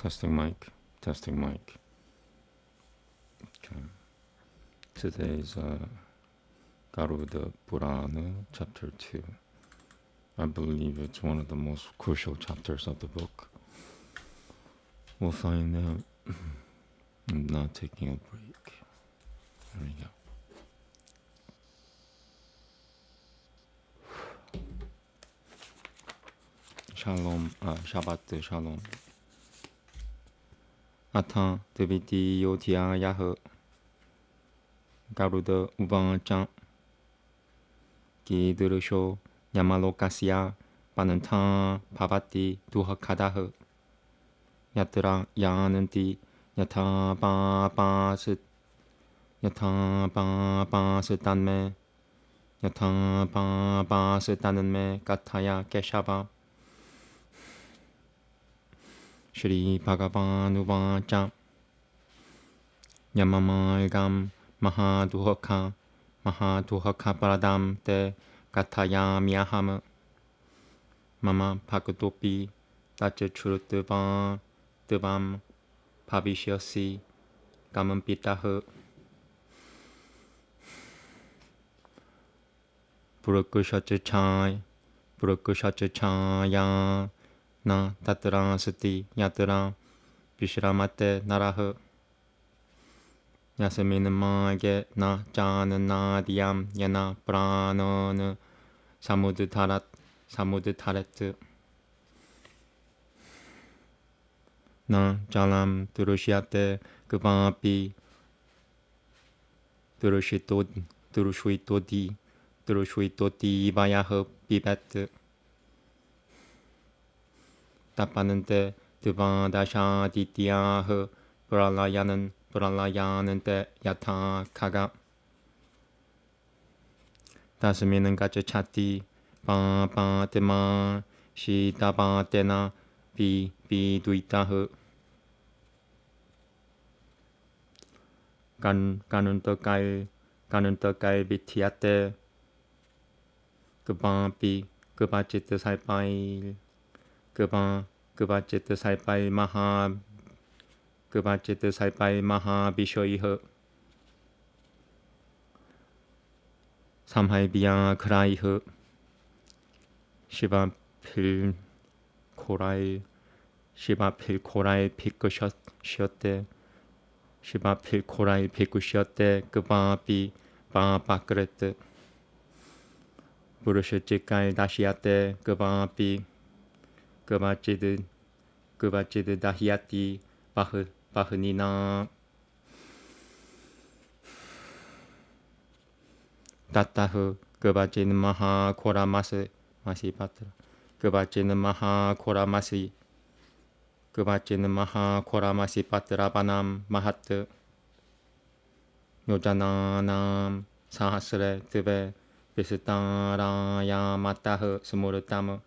Testing mic, testing mic. Okay. Today's Garuda Purana, chapter 2. I believe it's one of the most crucial chapters of the book. We'll find out. I'm not taking a break. There we go. Shalom, Shabbat Shalom. Atan Deviti Yotia Yah Garuda Uvan Ki Durusho Yamalokasya Banantan Pavati Duhakadah Yatra Yananti Yata Ba Sit Yata Ba Sitanme Yata Ba Sitanme Kataya Keshava Shri Bhagavan Uvacha Yamamalgam Mahaduhaka Paradam Te Katayamyaham Mama Pakutopi Tacha Devam Pavishyasi Gamampitaha Purukushachachaya Na Tatra Sati Yatra Vishramate Naraha Yasaminamage Na Jananadiyam Yana Pranana Samudtaret Na Jalam Durushyate Gavapi Durushuitoti Vayaha Bibet Tapanante Devadasha Dityaha Pralayanante Yata Kaga Dasaminan Gachachati Ba Tema Shitaba Tena Duitaha Ganuntakai Bitiate Gabapi Gabachita Saipai Gabachita Saipai Maha Bishoiha Samhaibia Kraiha Shiva Pil Korai Pikushote Shiva Pil Korai Pikushote Gabapi Bakret Burushachikai Dashiate Gabapi Gabachid Dahiati Bahanina Datahu Gabachin Maha Koramasi Patra Gabachin Maha Koramasi Patrabanam Mahat Yojananam Sahasre Teve Visitaraya Mataha Sumuratama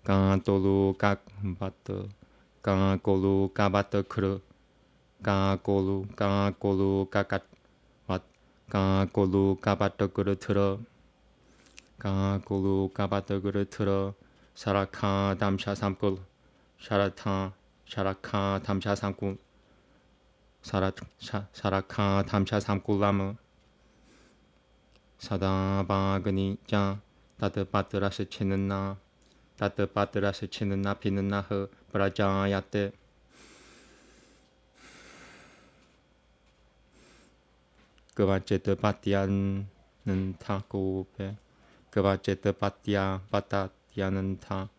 Gantolu Kabata Kru Gakolu Kakat Wat Gakolu Kabata Guru Tura Gakolu Kabata Guru Tura Saraka Damsha Samkul Sharaka Damsha Samkul Saraka Damsha Samkulama Sadabagani Jan Tata Patrasa Chinana Tata Patrasa Chinana Pinanaha Brajayate Gavacheta Patyan Nantakope Gavacheta Patya Patatyananta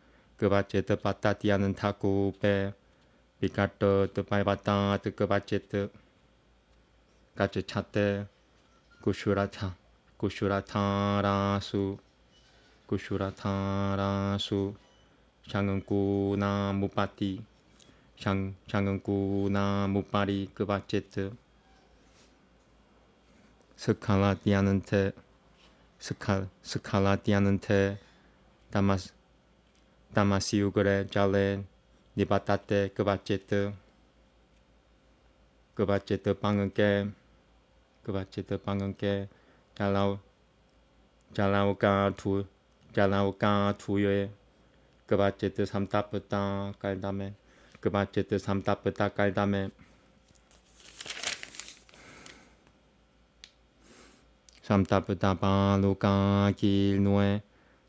Gavacheta Patatyanantakope Bikato Tupavata Gavacheta Gachachate Kushuratarasu Shangankuna Mupati Shangankuna Mupari Gavacheta Skalatianante Damasiugre Jale Nibatate Gavacheta Panganke Jalauka Tuye 그바제트 삼타프타 깔다메 그바제트 삼타프타 깔다메 삼타프타 바루카 길노에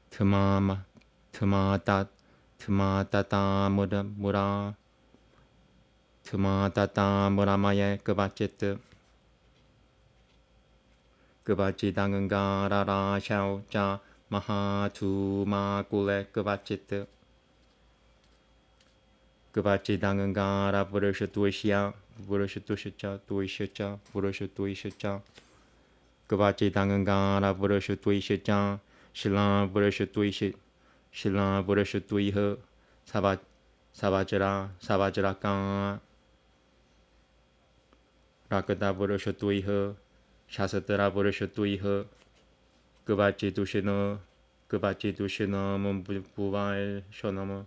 트마마 트마따 트마따따 무라 트마따따 무라마예 그바제트 그바지당은가라라 샤오자 마하투마꿀레 그바제트 그바지당은가라 부르슈투이시야 부르슈투시자 부르슈투이시자 그바지당은가라 부르슈투이시자 신라 부르슈투이허 사바지라 라크다 부르슈투이허 샤스트라 부르슈투이허 그바지두시너 문부바일 쇼너머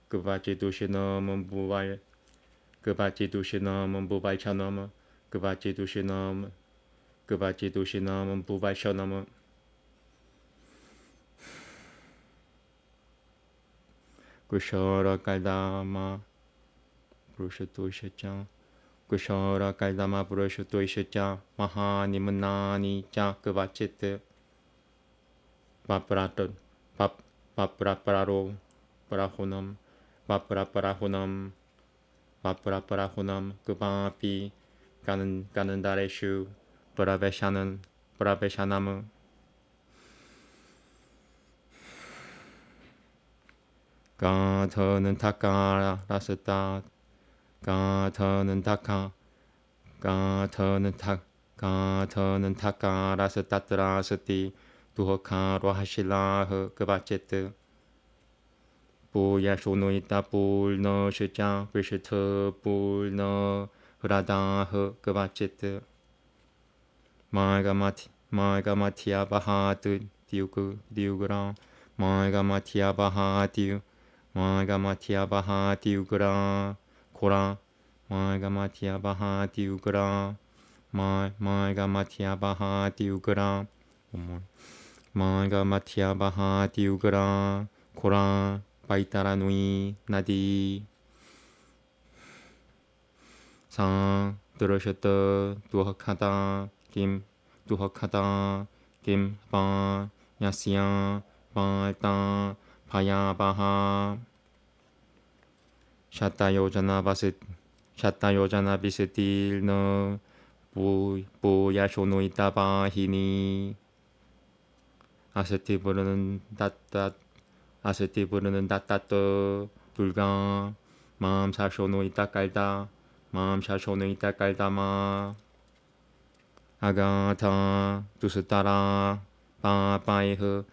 그바지두시너 문부바일 그바지두시너 문부바일 샤너머 그바지두시너 문부바일 쇼너머 구셔라 깔다마 부르슈투이시자 구셔라 깔다마 부르슈투이시자 마하님은 나니자 그바제트 바프라톤 바프라파라로 파라호넘 바프라파라호넘 그바피 가는 다레슈 브라베샤나무 가더는 타카 라스타 가더는 타카 라스타트라스티 두허카로 하실라흐 그바제트 부야쇼노이타 불너 시장 비시트 불너 흐라다흐 그바제트 마이가마티아 바하드 디우그라 마이가마티아 바하디우그라 고라 마이가마티아 바하디우그라 마이가마티아 바하디우그라 마이가마티아 바하디우그라 고라 바이타라누이 나디 상 들으셨다 두학하다 김바 야시야 바알타 바야바하 샤타요자나 비스틸너 부야쇼노이타 바히니 아세티브르는 따따떠 불가 마음샤쇼노이타 깔다마 아가타 두스타라 바바이흐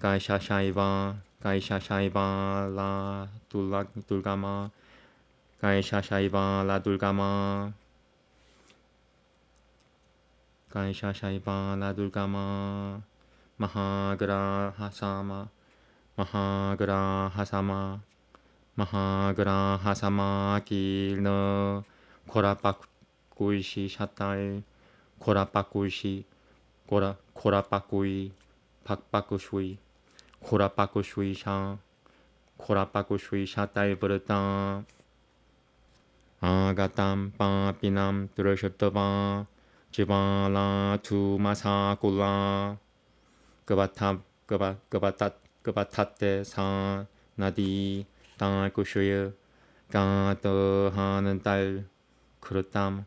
가이샤샤이바 라 둘가마 가이샤샤이바 라 둘가마 마하그라 하사마 길너 코라빠꾸이시 샤탈 코라빠꾸이 코라빠꾸슈이 샤탈 버르타 아가탐 빠피남 들으셨더바 지바라 투마사골라 그바타테 사 나디 딸구슈여 가더하는 딸 그렇담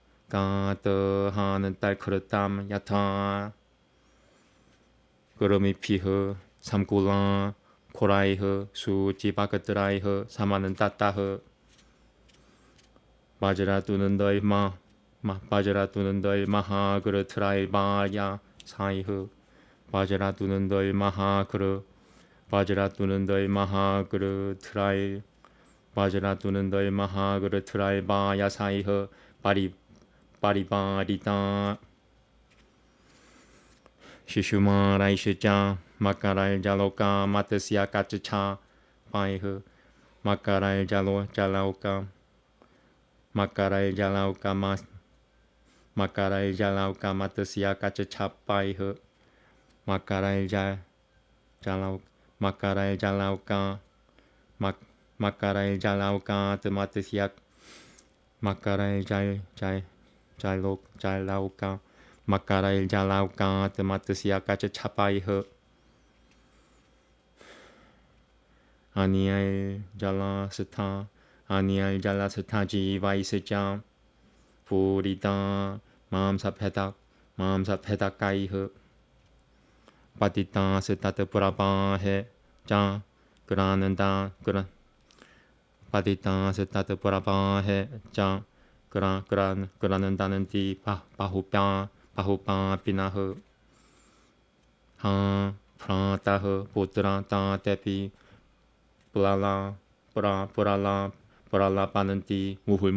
야타 그러미 피허 삼골라 코라이허 수지바그드라이허 사마는 따따허 바지라두는 너의 바지라두는 너의 마하그르 트라이바야 사이흐 바지라두는 너의 마하그르 트라이 바지라두는 너의 마하그르 트라이바야 사이흐 바리바리다 시슈마라이시자 마카라일잘로카 마트시아 까츠차 바이흐 마카라일잘로카 마트시아 까츠차 바이흐 마카라일잘로카 Makarai jalauka tematisiak Makarai jalauka Makarai jalauka tematisiak aja capai he Aniel jala seta Aniel jala seta jiva isejam Purita Mamsa pedak kai he Patita setata purapa he ja Grananda gran Patita setata purapa he ja Granandananti pahupa pinahe ha pratahe putra ta tepi purala pananti muhul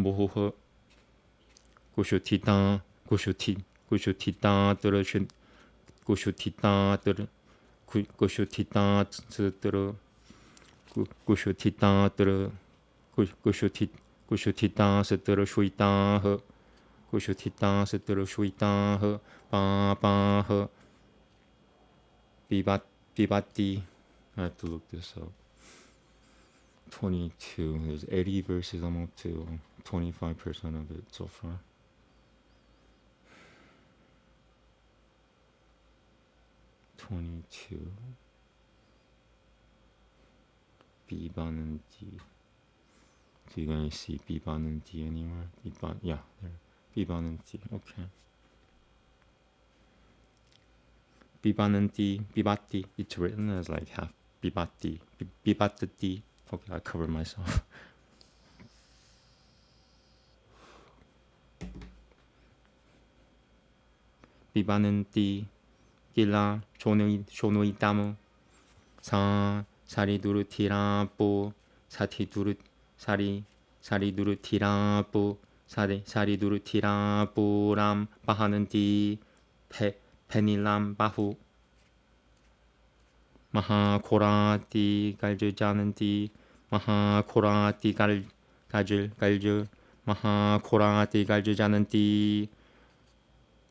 kushutita terushin kushutita setera shuita he kushutita setera shuita he pa he bibati. I have to look this up. 22. There's 80 verses. I'm up to 25% of it so far. Biba는 D. Do you guys see Biba는 D anywhere? Yeah, there. Biba는 D. Okay. Biba는 D. Bibati. It's written as like half Bibati. Bibatati. Okay, I covered myself. Biba는 D. Gila shonoi tamu. Sari duru tirapo. Sari duru tirapo. Sari duru tirapo ram baha는 D. 페닐람 바후 마하코라티 갈주자는디 마하코라티 갈주 마하코라티 갈주자는디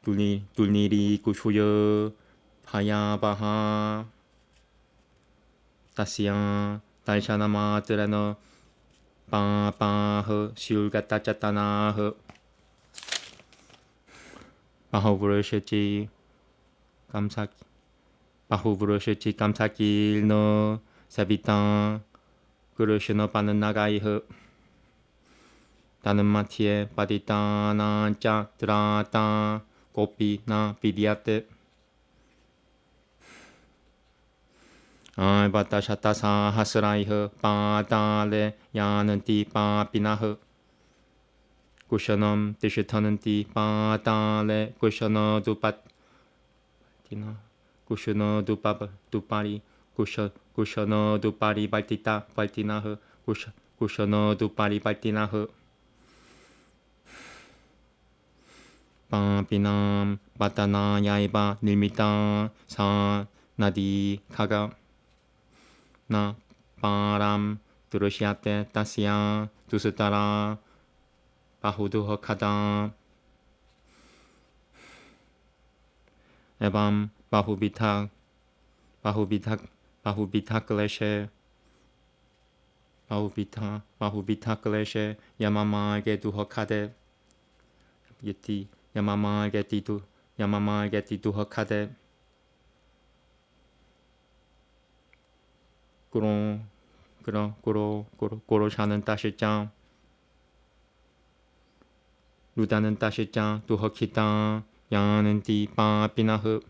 둘니리 구슈여 파야바하 다시야 달샤나마 드라너 바바흐 시울가따 짜따나흐 바호브르시지 바후브르시치 깜짝일 너 세비탄 그르시너 빠는 나가이흐 다는 마티에 빠디따나 짜 드라따 고삐나 비디아떼 아이바따 샤따사 하스라이흐 빠따레 야는띠 빠삐나흐 구셔넘 뜻이터는띠 빠따레 구셔너 두빠 Kushano dupari Kushano dupari baltinahe Kushano dupari baltinahe Pampinam batana yaiba nilmita sa nadi kaga na param turushyate tasya tusutara bahuduho kada evam 바후비탁 클래셰 바후비탁 클래셰 야마마게 두허카데 예티 야마마게 두허카데 고로샤는 따시짱 루다는 따시짱 두허키땅 야는 띠 빠삐나흐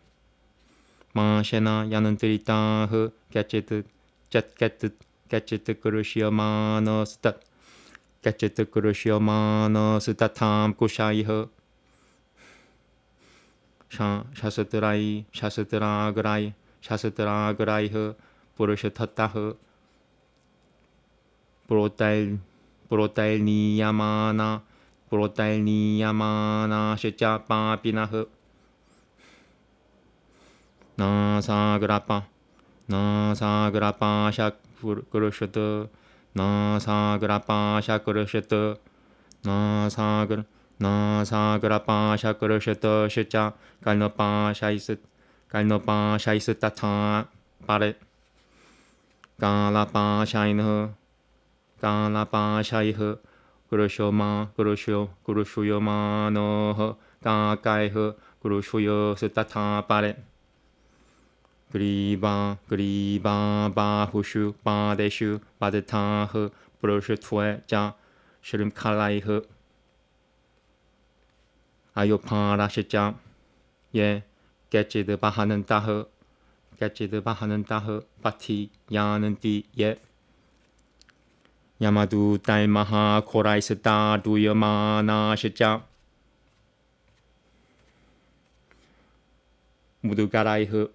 마셰나 야는 드리따흐 깨찌뜨 그르시어마너 스tat 깨찌뜨 그르시어마너 스타탐 꾸샤이흐 샤스드라그라이흐 부르셔탔다흐 브로타일니야마나 셰짜빠삐나흐 나사그라파 샤크르셔드 나사그라파 샤크르셔드 나사그라파 샤크르셔드 셰짜 갈너파 샤이스 따타 빠레 갈라파 샤이너 Kanapa Shaihe, Kurushoma, Kurushuyo Mano, Kakaihe, Kurushuyo Sutata Pare. Griba, Bahushu, Badeshu, Badetahe, Brushutwe, Ja, Shrim Kalaihe, Ayoparashja, Ye, Getchid Bahanan Dahe, Getchid Bahanan Dahe, Bati, Yananti, Ye. Yamadu Daimaha Koraisata Duyamana Shija Mudugaraihe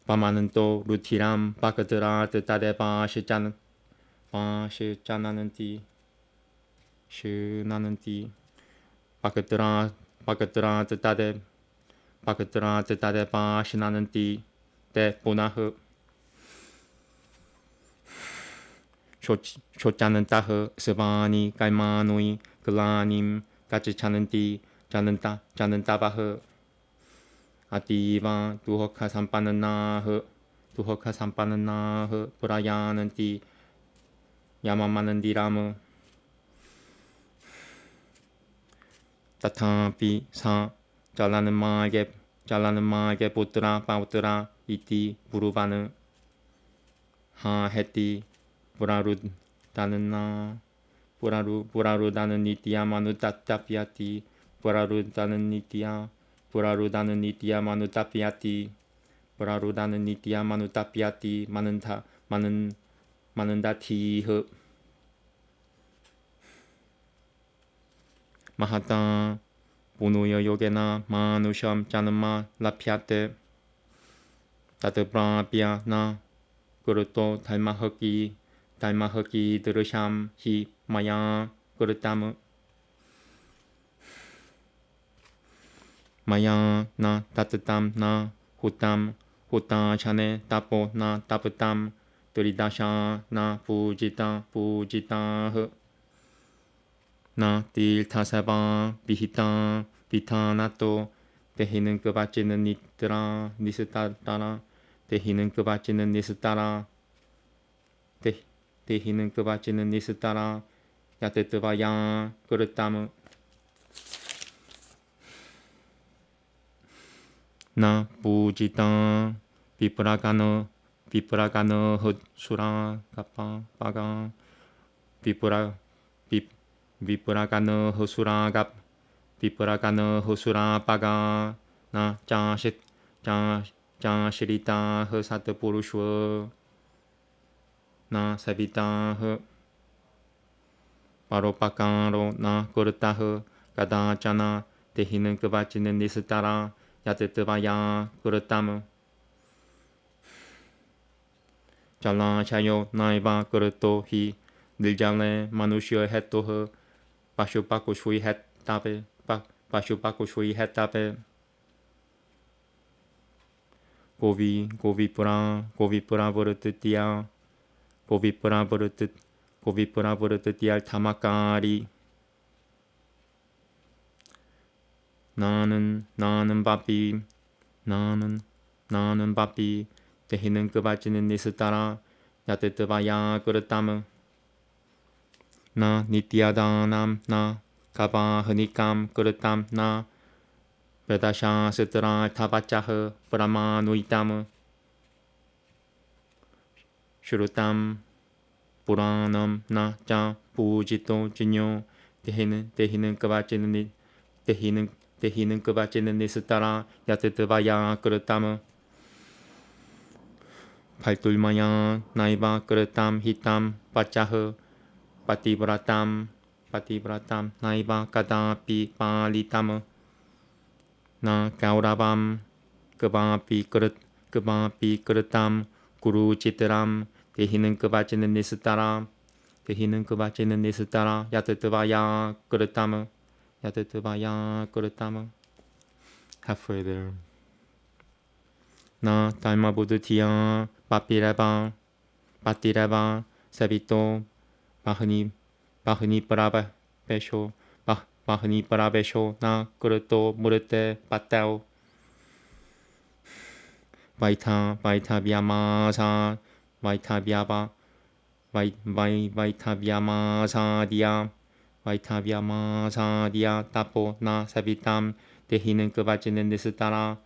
Pamananto Rutiram Bakadra Tadeba Shijananti Shinananti Bakadra Tade Bakadra Tadeba Shinananti De Punahe Shojanantahe Savani Gaimanui Galanim Gachichananti Janantabahe Adiva Duhoka Sampananahe Purayananti Yamamanandiramu Tatapi Sa Jalanamage Putra Pautra Iti Buruvanu Ha Heti Purarud Danana Purarudanan Nitya Manutatapiati Purarudanan Nitya Manutapiati Purarudanan Nitya Manutapiati Manandati Mahata Punuya Yogena Manusham Janama Lapyate Tatabrapya Na Guruto Dalmahaki Durusham Hi Maya Gurutamu Maya Na Tatatam Na Huta Chane Tapo Na Tapatam Duridasha Na Pujita Na Tiltasaba Vitanato Tehi는 Kabachi는 Nitra Nisutara Tehi는 Kabachi는 Nisutara Tehi는 Kabachi는 Nisutara Yatetavaya Gurutamu Na Pujita Vipragano Sura Kappa Paga Vipragano Hosura Paga Na Shirita Hosata Purushwa Na Savita Paropakaro Na Kurtahe Kadachana Tehinan Kabachinan Nisutara Yatetavaya Kurutamu Jala Chayo Naiva Kuruto Hi Niljale Manushya Hetohe Pashupaku Shui Hetape Govipura Vurutiya Tamakari Nanan Babi Tehinan Kabachinan Nisutara Yatetavaya Kurutamu Na Nityadanam Na Kaba Hanikam Kurutam Na Vedasha Sutra Tabachaha Brahmanuitam Shurutam Puranam Na Ja Pujito Jinyo Tehinan Kabachinan Nisutara Yatetavaya Kurutamu Paltulmaya Naiva Kurutam Hitam Pachaha Patibratam Naiva Kadapi Palitam Na Gauravam Kabapi Kurutam Guru Chitram Tehinan Kabachinan Nisutara Yatetavaya Kurutamu halfway there. Na Dharma Buddhitiya Patireva Savito Bahani Parabesho Na Kuruto Murute Patel Vaita Vyamasa Vaita Vyava Vaitavyamasadhya Vaitavyamasadhya tapo na savitam Dehi는 그바지는 니스따라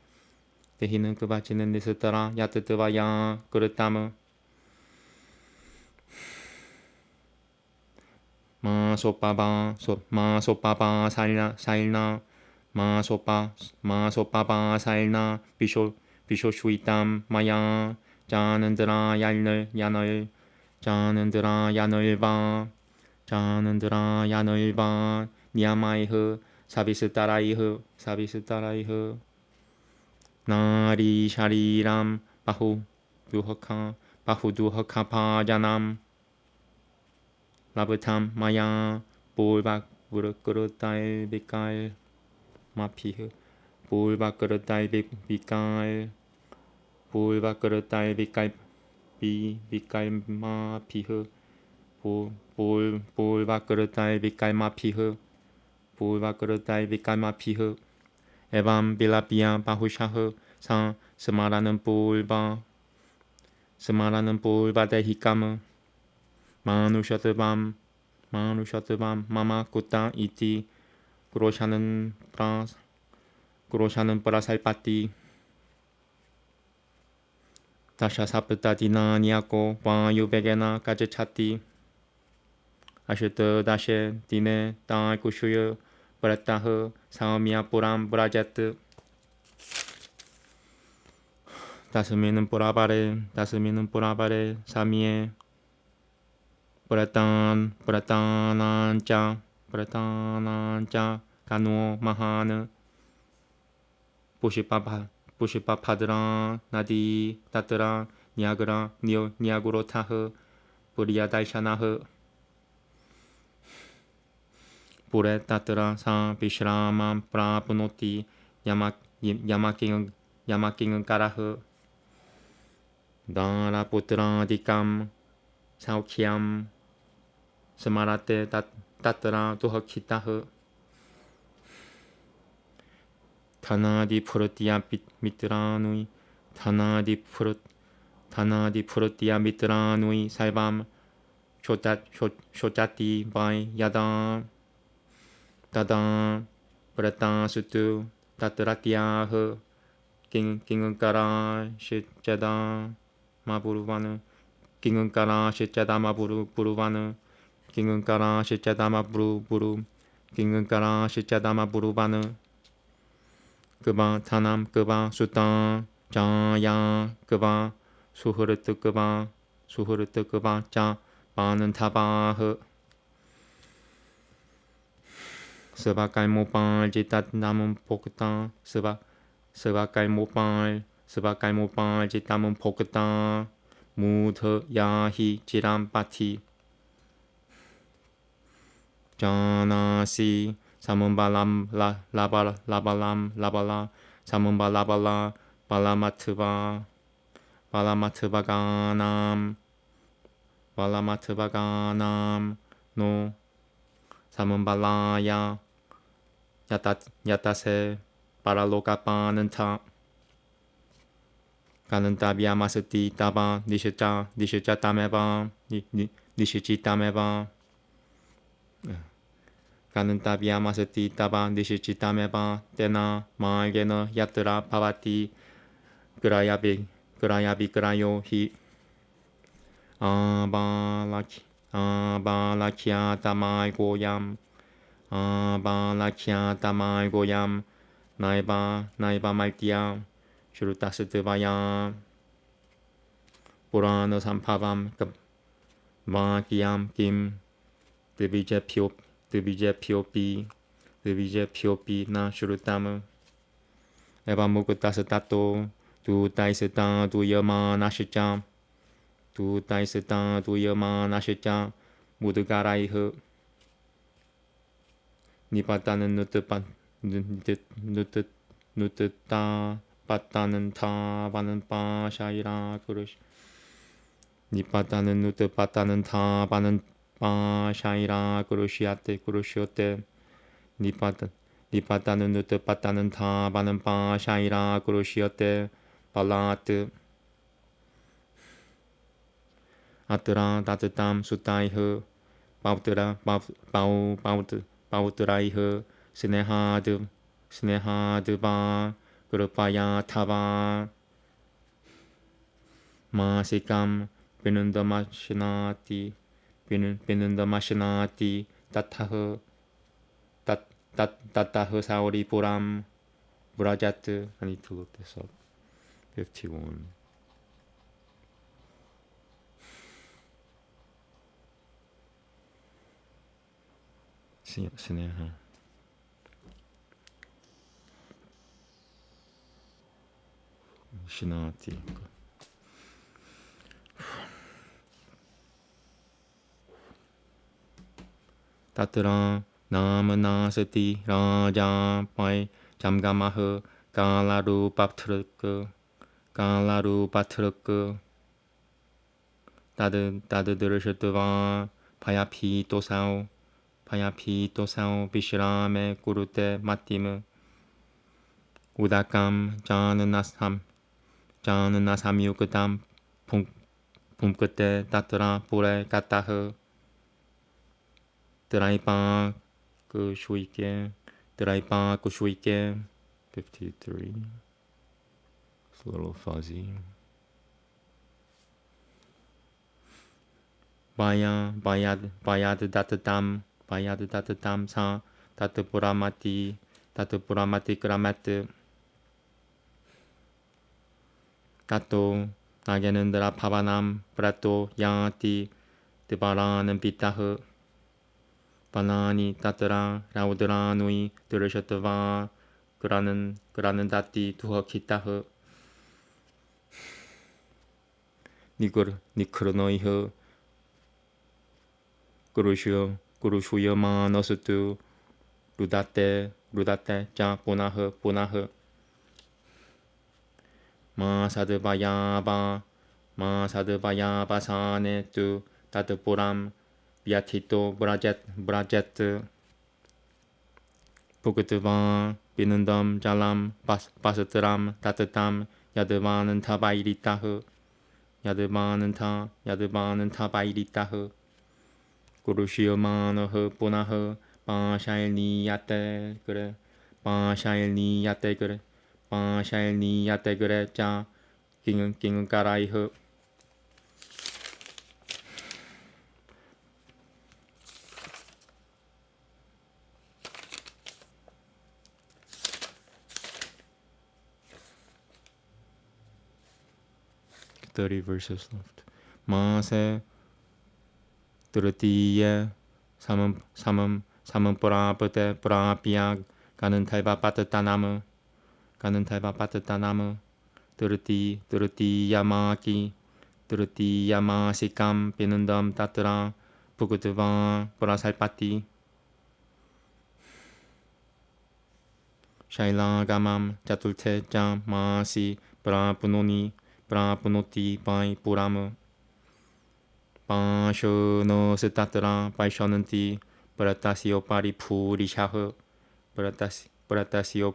Dehi는 그바지는 니스따라 야뜨뜨바야 그릇담은 마소빠바 사일나 마소빠바 사일나 비쇼슈이땀 마야 자는드라 야늘 자는드라 야늘바 니아마이흐 사비스따라이흐 나리 샤리람 바후두허카 파자남 라브탐 마야 볼박 부르끄르따일 비깔 마피흐 볼박끄르따일 비깔 볼박끄르따일 비깔 비깔 마피흐 볼박끄르따일 비깔 마피흐 볼박끄르따일 비깔 마피흐 에밤 빌라비아 바후샤흐 사 스마라는 볼바 데히까무 마누샤트밤 마마 꾸따 이티 그로샤는 프라살파티 다샤 사프타디나 니아코 와유베게나 까즈차티 아슈트 다셰 디네 따이쿠슈유 브라타흐 사오미야 뿌람 브라제트 다스미는 뿌라바레 사미에 브라타난짜 가누오 마하느 부시파파드라 나디 따뜨라 니아그라 니아구로 타흐 부리야 달샤나흐 불에 따뜨라 사 비시라만 프라브노티 야마킹은 까라흐 나라푸트라 디캄 사오키암 스마라테 따뜨라 두허키타흐 타나디 푸르티아 미트라누이 타나디 푸르티아 미트라누이 살밤 쇼짜티 바이 야다 따다 브레타 수투 따뜨라티아흐 킹은까라 시짜다 마부르바느 킹은까라 시짜다 마부르바느 킹은까라 시짜다 마부르 킹은까라 시짜다 마부르바느 그바 타남 그바 수타 자야 그바 수흐르트 그바 자 바는 타바흐 스바깔 모발 지tat 남은 포크타 스바깔 모발 지tam은 포크타 무드 야히 지람 파티 자나시 사문발람 라발라 사문발라발라 발라마트바가남 노 사문발라야 야타세 바랄로가빠는타 가는타비아 마스티 따바 니시짜 따메바 니시치 따메바 가는타비아 마스티 따바 니시치 따메바 때나 마에게너 야트라 파바티 그라야비 그라요 히 아발라키아 따마이 고얌 아발라키아 따마이 고얌 나이바 말티야 슈루타스트바야 보라너 삼파밤 마기암 김 드비제 피오피 나 슈루타무 에바무쿠타스타토 두타이스타 두여마 나시짱 두타이스타 두여마 나시짱 무드가라이흐 니바타는 누뜨따 빠따는 타바는 빠샤이라 그르시 니빠따는 누뜨 빠따는 타바는 빠샤이라 그르시오테 니빠따는 누뜨 빠따는 타바는 빠샤이라 그르시오테 발라트 아뜨라 따뜻함 수타이흐 바우드라이흐 스네하드바 그르파야 타바 마시감 비는더마시나티 비는더마시나티 따타흐 사오리 보람 브라자트. I need to look this up. 51. 스네하 시나티. 따뜨라 나무나스티 라자 파이 잠가마흐 갈라루 바트르크 따드르셔트와 파야피 또사오 비시라메 꾸르테 마티무 우다감 자는나삼유 그담 봄끝에 따뜨라 볼에 까따흐 드라이바 그 쇼이게 53. It's a little fuzzy. 바야드 따뜻함 사 따뜻보라마티 그라마트 따또 나게는 드라 파바남 브라또 야티 드바라는 비타흐 바나니 따뜨라 라우드라 누이 들으셨드바 그라는 다띠 두허 키타흐 니크르노이흐 꾸루슈여마 너스투 루다테 자 보나흐 마사드바야바 사네 뚜 따뜻보람 비아티토 브라제트 부그트바 비는덤 잘람 바스트람 따뜻함 야드바는 타바이리타흐 야드바는 타바이리타흐 꾸루시오마너흐 보나흐 바샤일니야테 그래 자 낑은 까라이흐 (30 verses left) 마세 드르티에 삼은 브라브테 브라비아 가는 탈바 빠뜨따나무 드르티야마시감 비는덤 따뜨라 부그드바 브라살파티 샤일라가맘 자툴테자 마시 브라부노티 바이 부라무 바쇼노스 따뜨라 바이쇼는티 브라타시오 파리 푸리샤흐 브라타시오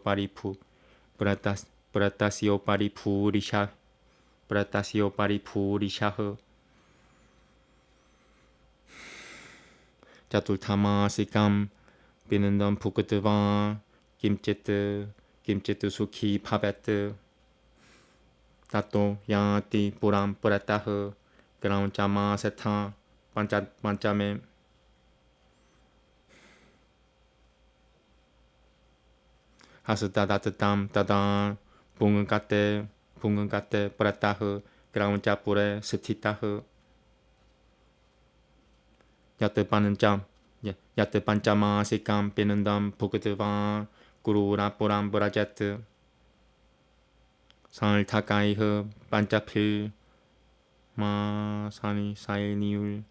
파리 푸리샤흐 자툴타마시감 비는덤 부그드바 김제트 수키 파베트 따또 야티 보람 브라타흐 그라운자마 세타 반짜메 하스다 따뜻함 따다 붕은 까떼 브라타흐 그라운자뿌레 스티타흐 야트 반짜마 시감 비는덤 부그드바 구루라뿌람 브라제트 산을 타까이흐 반짜필 마사니 사일니울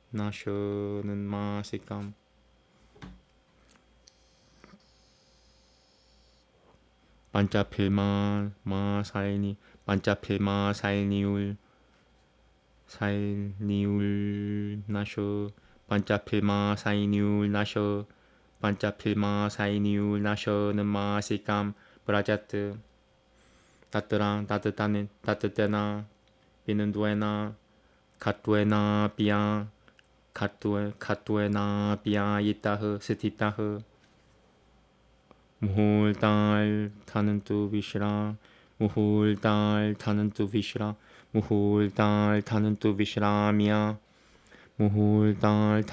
나셔는 마시감 반짜필마 사일니울 나셔 반짜필마 사이니울 나셔는 마시감 브라제트 따뜨랑 따뜻때나 비는두에나 갓두에나 비야 갓두에나 비야 이따흐 스티따흐 무훌달 타는뚜 비시라 무훌달 타는뚜 비시라 무훌달 타는뚜 비시라미야 무훌달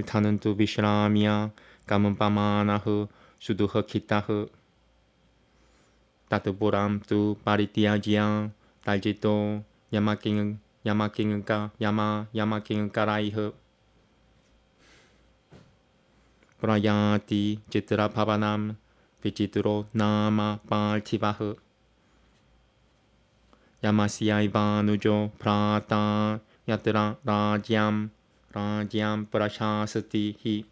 타는뚜 비시라미야 까문빠마나흐 수두허 키따흐 따뚜보람 뚜 파리띠아지야 달지또 야마킹은 까라이흐 프라야티 지트라 파바남 비치트로 나마 발티바흐 야마시아이바누조 프라타 야트라 라지암 프라샤스티히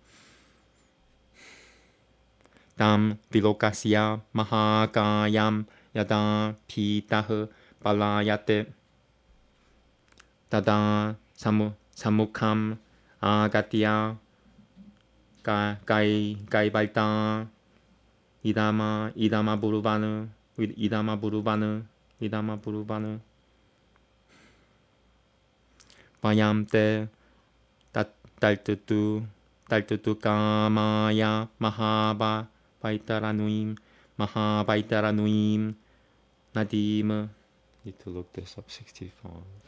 담 빌로카시아 마하가얌 야다 피타흐 발라야테 다다 사무캄 아가티아 가이발타 이다마 부르바느 바얌테 딸뚜뚜 까마야 마하바이타라누임 나디므 Need to look this up. 65.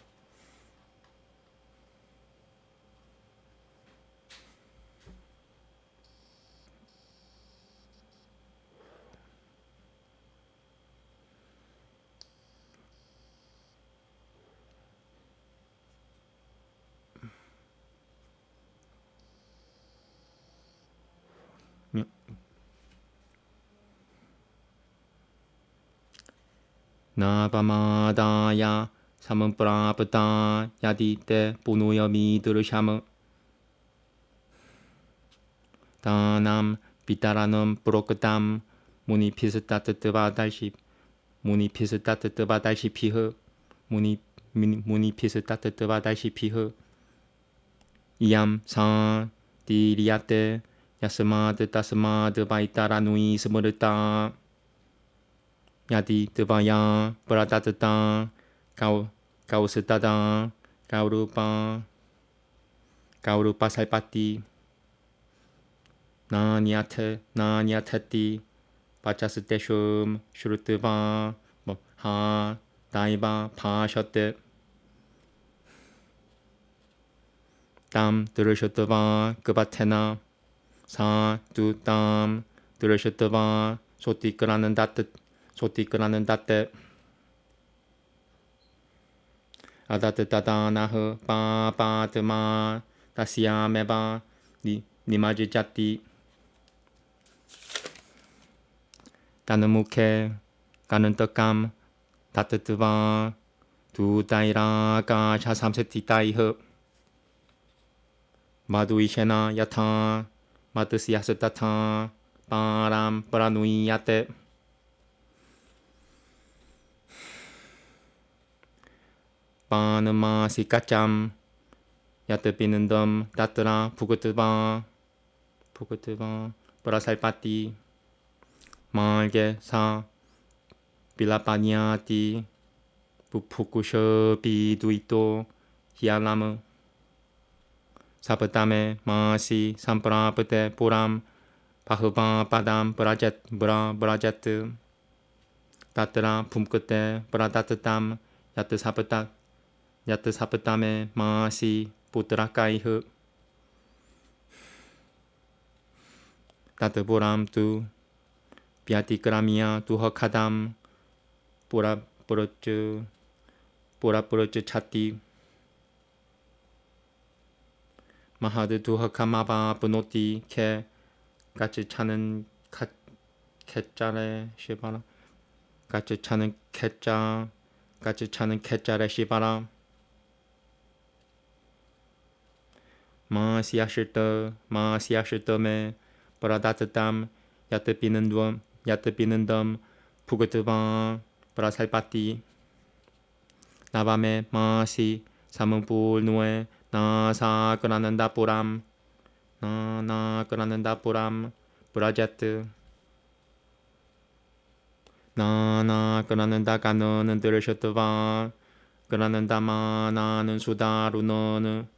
나바마다야 사문프라프타 야디테 부누여미 드르샤무 다남 비타라눔 브로크담 무니피스타트바달시 무니피스타트바달시피흐 이암사 디리아테 야스마드 따스마드 바이타라누이 스무르타 야디 드바야 브라다드다 가우스타다 가우루파 살파티 나니아테티 바차스테슘 슈르트바 하 다이바 파셔테 땀 들으셨더바 그바테나 사 두땀 들으셨더바 소띠끄라는 다떼 아다트다다나흐 빠빠드마 다시야메바 니마지자띠 따느무케 가는떡감 다뜨뜨바 두다이라가 샤삼세티다이흐 마두이셰나 야타 마드시야스타타 빠람 브라누이야테 빠느마 시까짬 야뜨비는덤 따뜨라 부그뜨바 브라살파티 말게 사 빌라파니아티 부푸쿠셔 비두이토 히알라무 사브타메 마시 삼프라프테 보람 바흐바 바담 브라제트 따뜨라 붐끝에 브라다트담 야트 사프타메 마시 부트라카이흐 따뜨 보람 두 비아티크라미아 두허카담 보라뿌르츠 차티 마하드 두허카마바 브노티 케 같이 차는 캣짜레 시바라 같이 차는 캣짜레 시바라 마시아시터메 브라다트담 야뜨비는덤 푸그트바 브라살파티 나밤에 마시 사문불누에 나사그라는다 보람 브라제트 나나 그라는다 가너는 들으셨더바 그라는다 마나는 수다루너는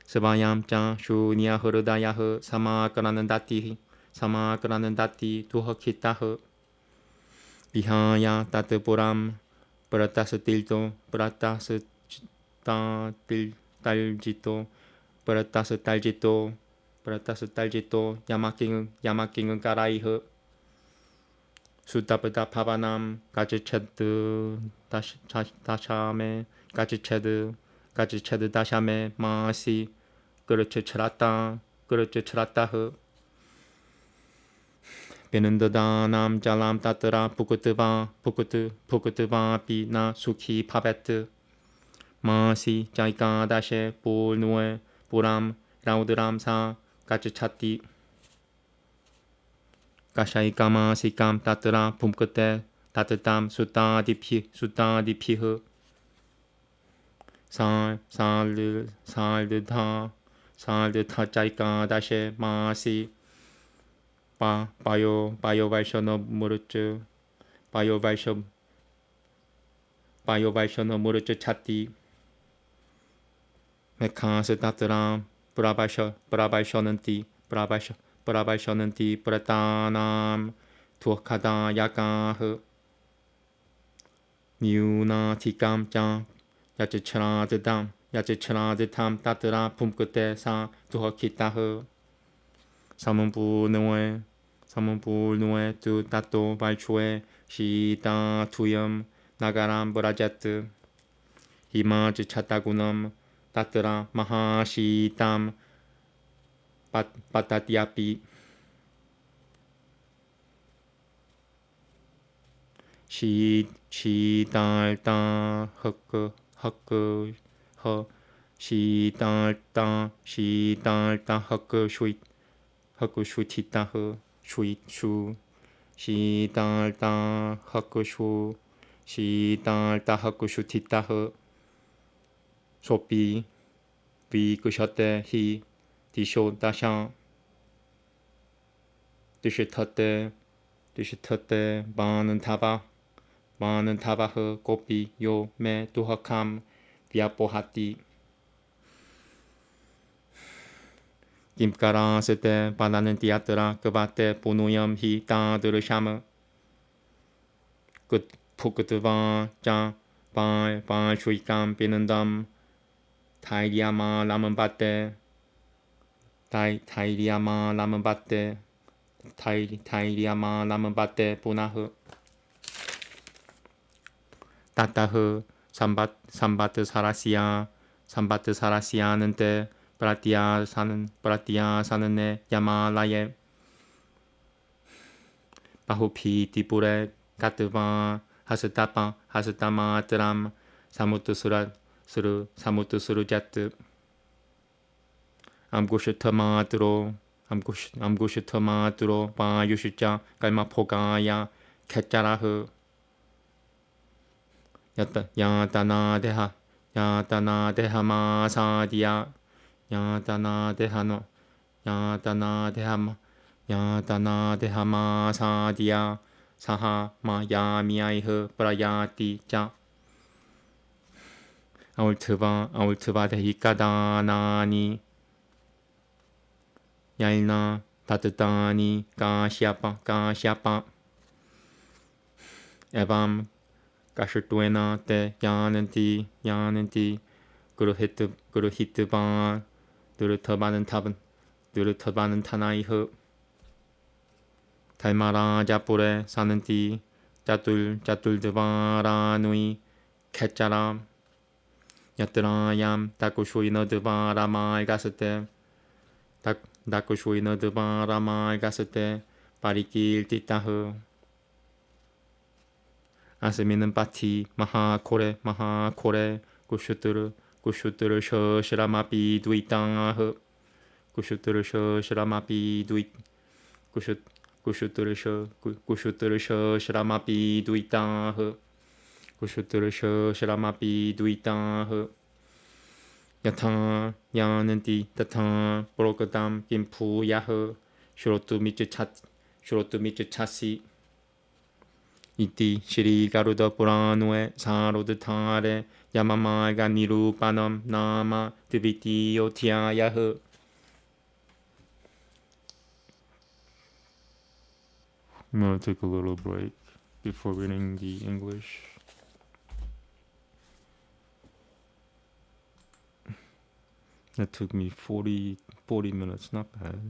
스바얌짱 슈니야 흐르다야흐 사마 그라는다띠 사마 그라는다띠 두허키따흐 비하야 따뜻보람 브라타스 딜도 브라타스 딸지도 브라타스 딸지도 브라타스 딸지도 야마킹은 까라이흐 수다브다 파바남 가지체드 다샤메 가지체드 다샤메 마시 그렇지 칠았다흐 베는더다 남잘람 따뜨라 부끄트바 비나 수키 파베트 마시 자이까 다셰 볼누에 보람 라우드람 사 가지차띠 가샤이까마 시감 따뜨라 봄끝에 따뜻함 수따디피흐 살드타 자이까 다셰 마시 바이오발셔너 무르츠 바이오발셔너 무르츠 차띠 메카스 따뜨라 브라발셔는띠 브라타남 투어카다 야가흐 니우나 티감짱 야치치라드탐 따뜨라 봄끝에 사 투어키따흐 사문불누에 두 따또 발초에 시다 투염 나가람 브라제트 히마즈 차타구넘 따뜨라 마하시담 바타티아피 시달다 허 시달다 허크슈티따흐 슈이슈 시달다 허크슈티따흐 소비 비그셔테 히 디쇼 다샹 디시터테 많은 타바흐 고비 요메 두허캄 비아포하띠 김가라 쓸때 바나는 띠아뜨라 그바테 보노염 히 따드르샤므 끝 푸크트바 짜 발 슈이감 비는담 타이리아마 라면 바테 타이리아마 라면 바테 보나흐 따따흐 삼바트 사라시아는데 브라티아 사는 내 야마라예 바후피 디부레 가트바 하스타마 드람 사무트스르자트 암구슈터마드로 바유시자 깔마포가야 캣자라흐 야다나데하마사디야 야다나데하마사디야 사하마야미아이흐 브라야티자 아울트바 데히까다나니 야일나 따뜻하니 가시아파 에밤 가슈투에나 때 야는티 그루히트바 느르터바는 타나이흐 달마라 자뿌레 사는티 짜툴드바라누이 캣자람 야뜨라얌 다쿠슈이너드바라마이 갔을때 바리길 띠따흐 아스미는 바티 마하코레 구슈트르 셔시라마비 두이땅아흐 구슈트르 셔시라마비 두이땅아흐 야타 야는디 따타 브로그담 김푸야흐 슈로투 미츠 차시 Iti Shri Garuda Puranue Sarudhatare Yamamaga Nirupanam Nama Divitiyotiyayahu. I'm going to take a little break before reading the English. That took me 40 minutes, not bad.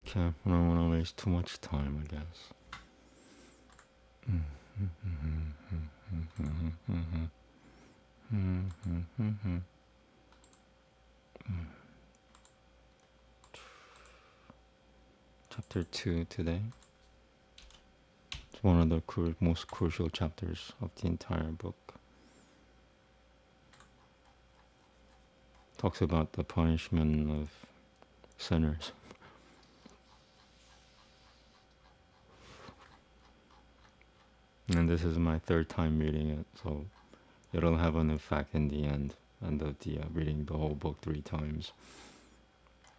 Okay, I don't want to waste too much time, I guess. Chapter 2 today. It's one of the most crucial chapters of the entire book. Talks about the punishment of sinners. And this is my third time reading it, so it'll have an effect in the end of the reading the whole book 3 times.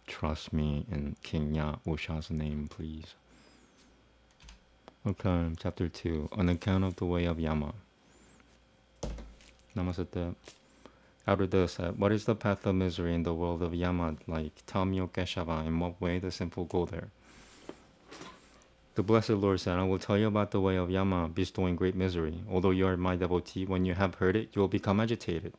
Trust me in King Ya Usha's name, please. Okay, chapter 2. On account of the way of Yama. Namaste. Garuda said, what is the path of misery in the world of Yama like? Tell me, O Keshava, in what way the simple go there? The Blessed Lord said, I will tell you about the way of Yama bestowing great misery. Although you are my devotee, when you have heard it, you will become agitated.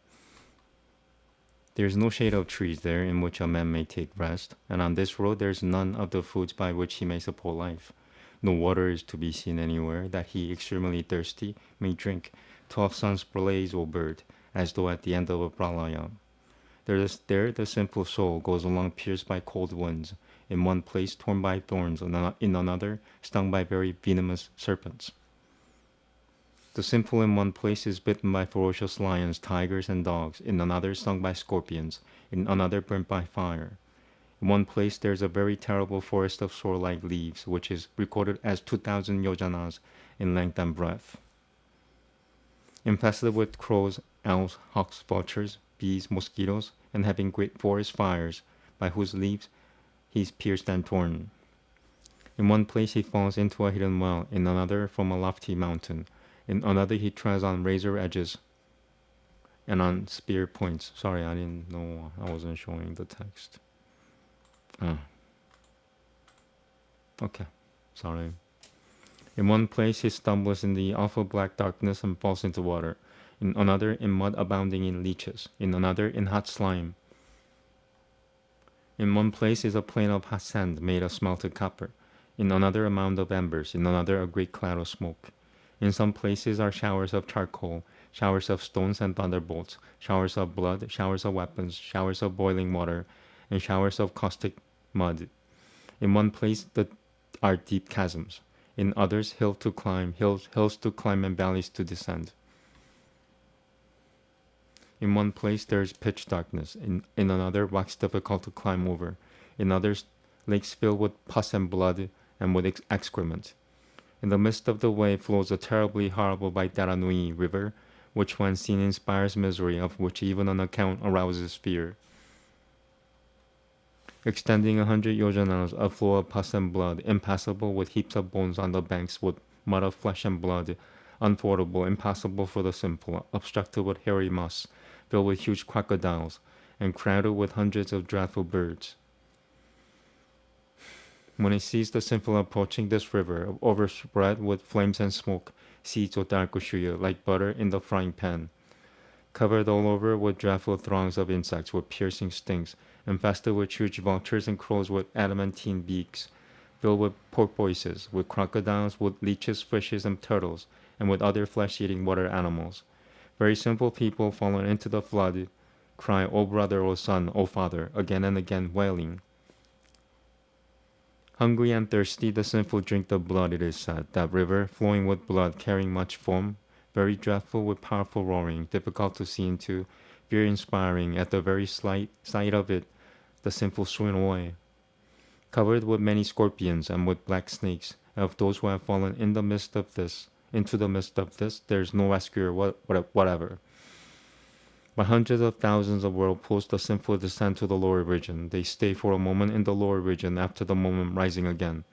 There is no shade of trees there in which a man may take rest, and on this road there is none of the foods by which he may support life. No water is to be seen anywhere, that he, extremely thirsty, may drink. 12 suns blaze, O bird, as though at the end of a pralaya. There the simple soul goes along pierced by cold winds, in one place torn by thorns, in another stung by very venomous serpents. The simple in one place is bitten by ferocious lions, tigers, and dogs, in another stung by scorpions, in another burnt by fire. In one place there is a very terrible forest of sword-like leaves, which is recorded as 2,000 yojanas in length and breadth. Infested with crows, owls, hawks, vultures, bees, mosquitoes, and having great forest fires, by whose leaves he is pierced and torn. In one place he falls into a hidden well, in another from a lofty mountain, in another he treads on razor edges and on spear points. Sorry, I didn't know, I wasn't showing the text. Okay, sorry. In one place he stumbles in the awful black darkness and falls into water. In another in mud abounding in leeches. In another in hot slime. In one place is a plain of hot sand made of smelted copper. In another a mound of embers. In another a great cloud of smoke. In some places are showers of charcoal, showers of stones and thunderbolts, showers of blood, showers of weapons, showers of boiling water, and showers of caustic mud. In one place are deep chasms. In others hills to climb and valleys to descend. In one place there is pitch darkness, in another rocks difficult to climb over, in others lakes filled with pus and blood, and with excrement. In the midst of the way flows the terribly horrible Baidaranui river, which when seen inspires misery, of which even an account arouses fear. Extending 100 yojanas, a flow of pus and blood, impassable with heaps of bones on the banks, with mud of flesh and blood, unfordable, impassable for the simple, obstructed with hairy moss, filled with huge crocodiles, and crowded with hundreds of dreadful birds. When he sees the simple approaching this river, overspread with flames and smoke, seeds of darkushuya, like butter in the frying pan, covered all over with dreadful throngs of insects with piercing stings, infested with huge vultures and crows with adamantine beaks, filled with porpoises, with crocodiles, with leeches, fishes, and turtles, and with other flesh-eating water animals. Very simple people fallen into the flood cry, O brother, O son, O father, again and again, wailing. Hungry and thirsty, the sinful drink the blood, it is said, that river, flowing with blood, carrying much foam, very dreadful with powerful roaring, difficult to see into, fear-inspiring, at the very sight of it, the sinful swim away. Covered with many scorpions and with black snakes, and of those who have fallen into the midst of this, there is no rescuer whatever. By hundreds of thousands of whirlpools, the sinful descend to the lower region. They stay for a moment in the lower region, after the moment rising again.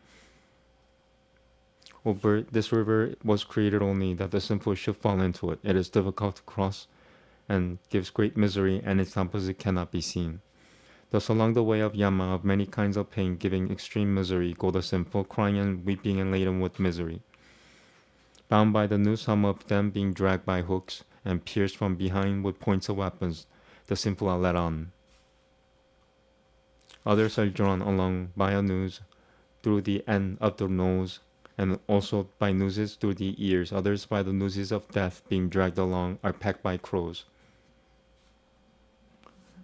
O bird, this river was created only that the sinful should fall into it. It is difficult to cross and gives great misery, and its opposite cannot be seen. Thus along the way of Yama, of many kinds of pain, giving extreme misery, go the sinful, crying and weeping and laden with misery. Bound by the noose, some of them being dragged by hooks, and pierced from behind with points of weapons, the sinful are led on. Others are drawn along by a noose through the end of the nose, and also by nooses through the ears. Others by the nooses of death, being dragged along, are pecked by crows.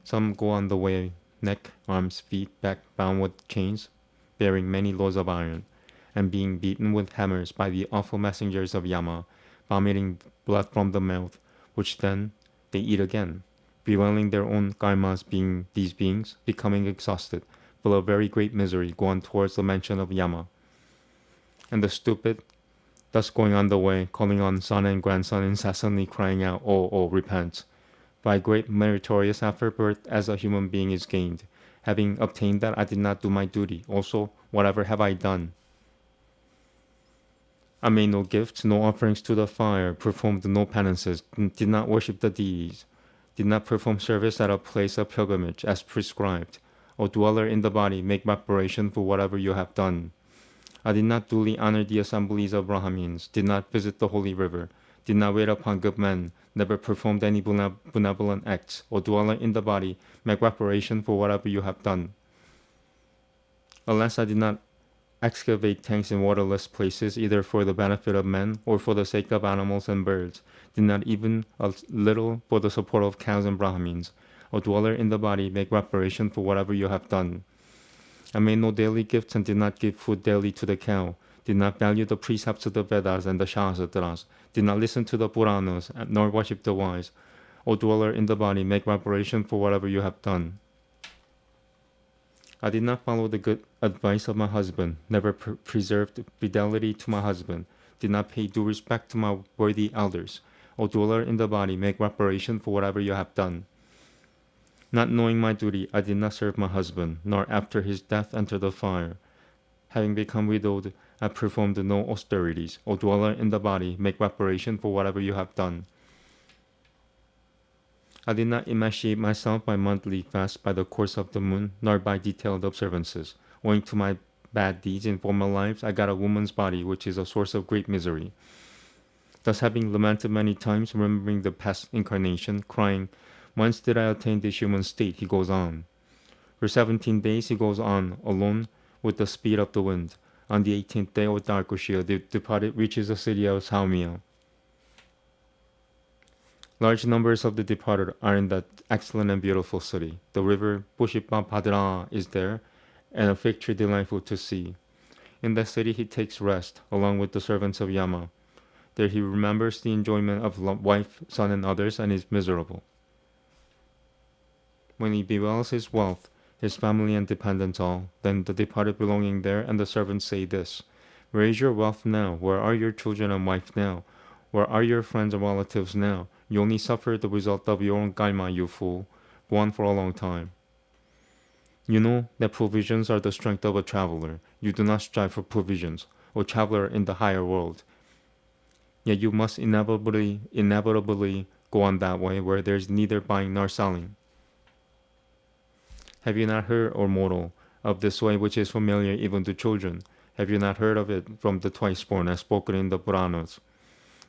Some go on the way, neck, arms, feet, back, bound with chains, bearing many loads of iron, and being beaten with hammers by the awful messengers of Yama, vomiting blood from the mouth, which then they eat again, bewailing their own karmas, being these beings, becoming exhausted, full of very great misery, go on towards the mansion of Yama. And the stupid, thus going on the way, calling on son and grandson, incessantly crying out, O, repent. By great meritorious effort, birth as a human being is gained. Having obtained that, I did not do my duty. Also, whatever have I done? I made no gifts, no offerings to the fire, performed no penances, did not worship the deities, did not perform service at a place of pilgrimage as prescribed. O dweller in the body, make reparation for whatever you have done. I did not duly honor the assemblies of Brahmins, did not visit the holy river, did not wait upon good men, never performed any benevolent acts. O dweller in the body, make reparation for whatever you have done. Alas, I did not excavate tanks in waterless places, either for the benefit of men or for the sake of animals and birds, did not even a little for the support of cows and Brahmins. O dweller in the body, make reparation for whatever you have done. I made no daily gifts and did not give food daily to the cow, did not value the precepts of the Vedas and the Shastras, did not listen to the Puranas, nor worship the wise. O dweller in the body, make reparation for whatever you have done. I did not follow the good advice of my husband, never preserved fidelity to my husband, did not pay due respect to my worthy elders. O dweller in the body, make reparation for whatever you have done. Not knowing my duty, I did not serve my husband, nor after his death enter the fire. Having become widowed, I performed no austerities. O dweller in the body, make reparation for whatever you have done. I did not emaciate myself by monthly fasts by the course of the moon, nor by detailed observances. Owing to my bad deeds in former lives, I got a woman's body, which is a source of great misery. Thus having lamented many times, remembering the past incarnation, crying, whence did I attain this human state? He goes on. For 17 days he goes on, alone, with the speed of the wind. On the 18th day of Darkushia, the departed reaches the city of Saumya. Large numbers of the departed are in that excellent and beautiful city. The river Pushipabhadra is there, and a fig tree delightful to see. In that city he takes rest, along with the servants of Yama. There he remembers the enjoyment of wife, son, and others, and is miserable. When he bewails his wealth, his family and dependents all. Then the departed belonging there and the servants say this: Where is your wealth now? Where are your children and wife now? Where are your friends and relatives now? You only suffer the result of your own karma, you fool. Go on for a long time. You know that provisions are the strength of a traveler. You do not strive for provisions, O traveler in the higher world. Yet you must inevitably go on that way where there is neither buying nor selling. Have you not heard, O mortal, of this way which is familiar even to children? Have you not heard of it from the twice born as spoken in the Puranas?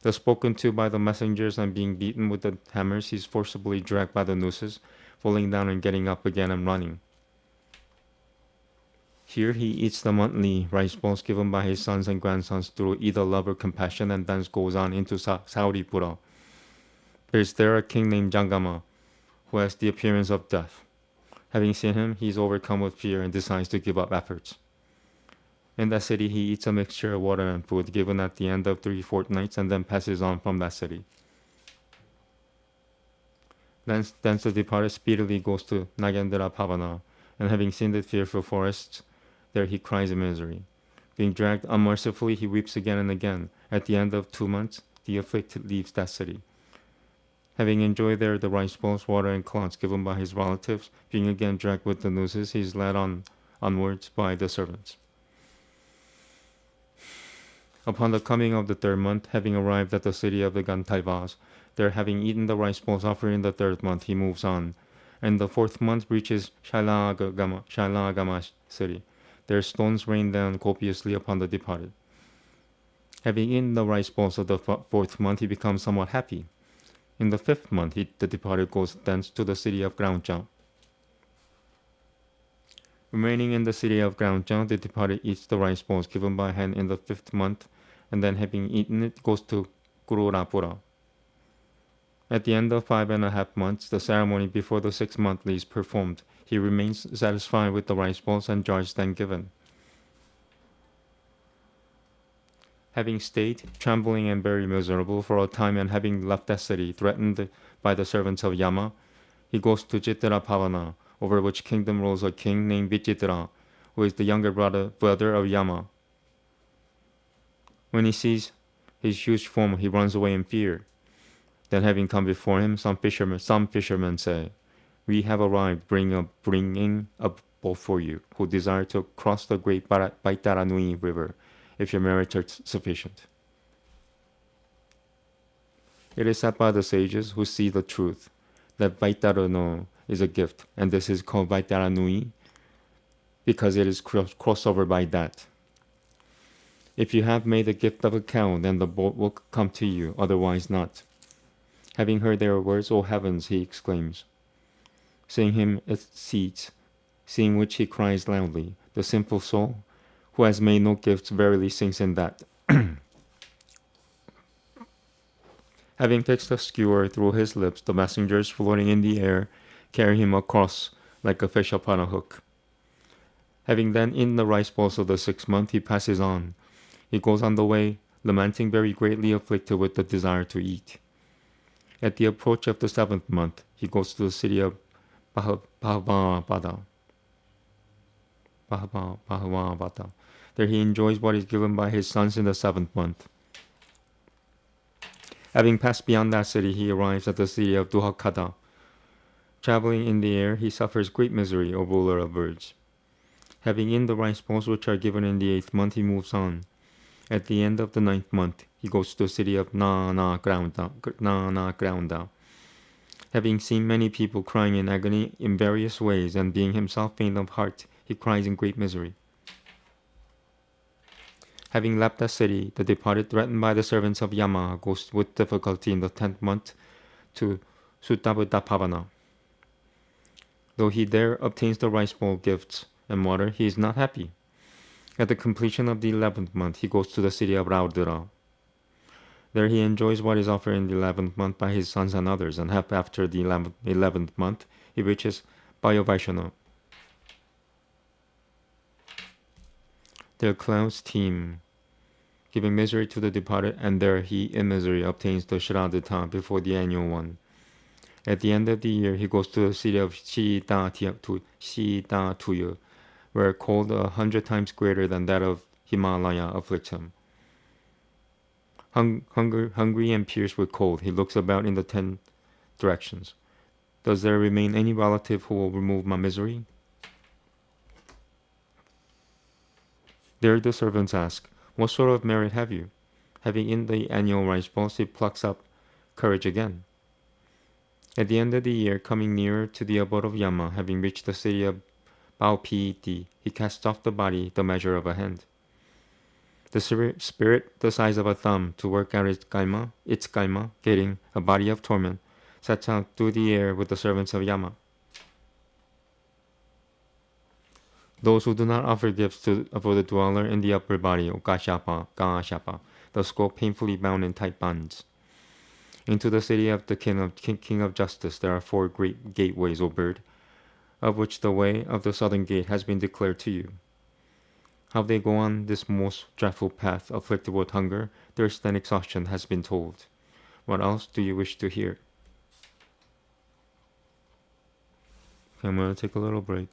Thus spoken to by the messengers and being beaten with the hammers, he is forcibly dragged by the nooses, falling down and getting up again and running. Here he eats the monthly rice balls given by his sons and grandsons through either love or compassion, and thence goes on into Sauripura. There is there a king named Jangama, who has the appearance of death. Having seen him, he is overcome with fear and decides to give up efforts. In that city he eats a mixture of water and food given at the end of 3 fortnights and then passes on from that city. Thence the departed speedily goes to Nagendra Pavana, and having seen the fearful forests, there he cries in misery. Being dragged unmercifully, he weeps again and again. At the end of 2 months, the afflicted leaves that city. Having enjoyed there the rice balls, water, and cloths given by his relatives, being again dragged with the nooses, he is led onwards by the servants. Upon the coming of the 3rd month, having arrived at the city of the Gandharvas, there having eaten the rice balls offered in the 3rd month, he moves on, and the 4th month reaches Shailagama city. There stones rain down copiously upon the departed. Having eaten the rice balls of the 4th month, he becomes somewhat happy. In the 5th month, the departed goes thence to the city of Graungja. Remaining in the city of Graungja, the departed eats the rice balls given by hand in the 5th month, and then having eaten it, goes to Gururapura. At the end of 5.5 months, the ceremony before the 6th monthly is performed. He remains satisfied with the rice balls and jars then given. Having stayed, trembling and very miserable for a time, and having left that city, threatened by the servants of Yama, he goes to Chitra Pavana, over which kingdom rules a king named Vichitra, who is the younger brother of Yama. When he sees his huge form, he runs away in fear. Then having come before him, some fishermen say, We have arrived bringing a boat for you, who desire to cross the great Baitaranui river, if your merits are sufficient. It is said by the sages who see the truth that Vaitarano is a gift, and this is called Vaitaranui because it is crossed over by that. If you have made a gift of a cow, then the boat will come to you, otherwise not. Having heard their words, O heavens, he exclaims. Seeing him it cedes, seeing which he cries loudly, the simple soul, who has made no gifts, verily sinks in that. Having fixed a skewer through his lips, the messengers floating in the air carry him across like a fish upon a hook. Having then eaten the rice balls of the 6th month, he passes on. He goes on the way, lamenting, very greatly afflicted with the desire to eat. At the approach of the 7th month, he goes to the city of Bhavavada. There he enjoys what is given by his sons in the 7th month. Having passed beyond that city, he arrives at the city of Duhakada. Traveling in the air, he suffers great misery, O ruler of birds. Having eaten the rice balls which are given in the 8th month, he moves on. At the end of the 9th month, he goes to the city of Nanagraunda. Having seen many people crying in agony in various ways, and being himself faint of heart, he cries in great misery. Having left that city, the departed, threatened by the servants of Yama, goes with difficulty in the 10th month to Sutabudapavana. Though he there obtains the rice bowl gifts and water, he is not happy. At the completion of the 11th month, he goes to the city of Raudra. There he enjoys what is offered in the 11th month by his sons and others, and after the 11th month, he reaches Bhayovaishana. Their clouds teem, giving misery to the departed, and there he in misery obtains the Shradhita before the annual one. At the end of the year, he goes to the city of Tuyu, where a cold 100 times greater than that of Himalaya afflicts him. Hungry and pierced with cold, he looks about in the 10 directions. Does there remain any relative who will remove my misery? There the servants ask, what sort of merit have you? Having eaten the annual rice balls, he plucks up courage again. At the end of the year, coming nearer to the abode of Yama, having reached the city of Baopiti, he casts off the body the measure of a hand. The spirit, the size of a thumb, to work out its kaima, getting a body of torment, sets out through the air with the servants of Yama. Those who do not offer gifts for the dweller in the upper body, Gashapa, thus go painfully bound in tight bonds. Into the city of the king of justice there are 4 great gateways, O bird, of which the way of the southern gate has been declared to you. How they go on this most dreadful path, afflicted with hunger, thirst, and exhaustion, has been told. What else do you wish to hear? Okay, I'm going to take a little break.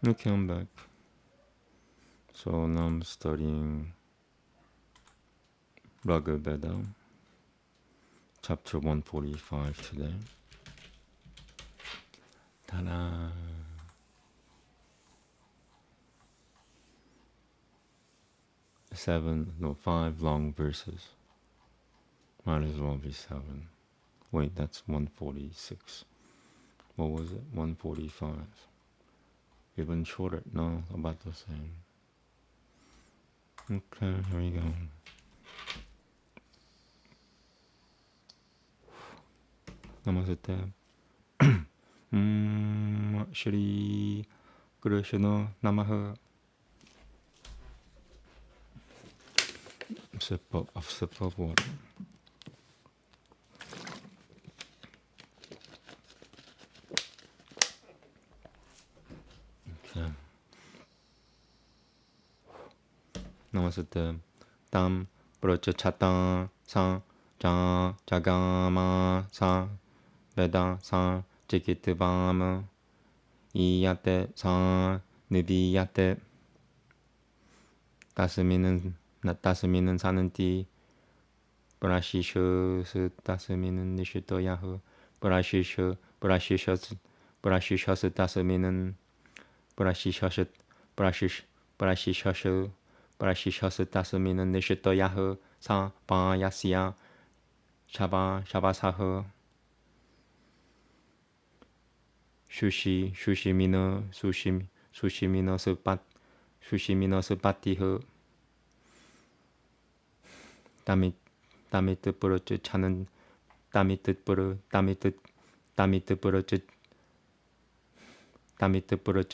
Okay, I'm back. So now I'm studying Raga Veda, chapter 145 today. Ta-da! 5 long verses. Might as well be 7. Wait, that's 146. What was it? 145. Even shorter. No, about the same. Okay, here we go. Namaste. Shri Krishna Namaha. Sip of water. Okay. Namaste. Tam Prachachata Sa Jagama Sa Veda Sa Jikitvam Iyate Sa Nidiyate 따스미는 사는띠 브라시셔스 따스미는 니시토야흐 브라시셔스 따스미는 브라시셔스 따스미는 니시토야흐 사바야시야 샤바사흐 수시미너 스파티흐 땀이 뜻부러져 차는 땀이 뜻부러져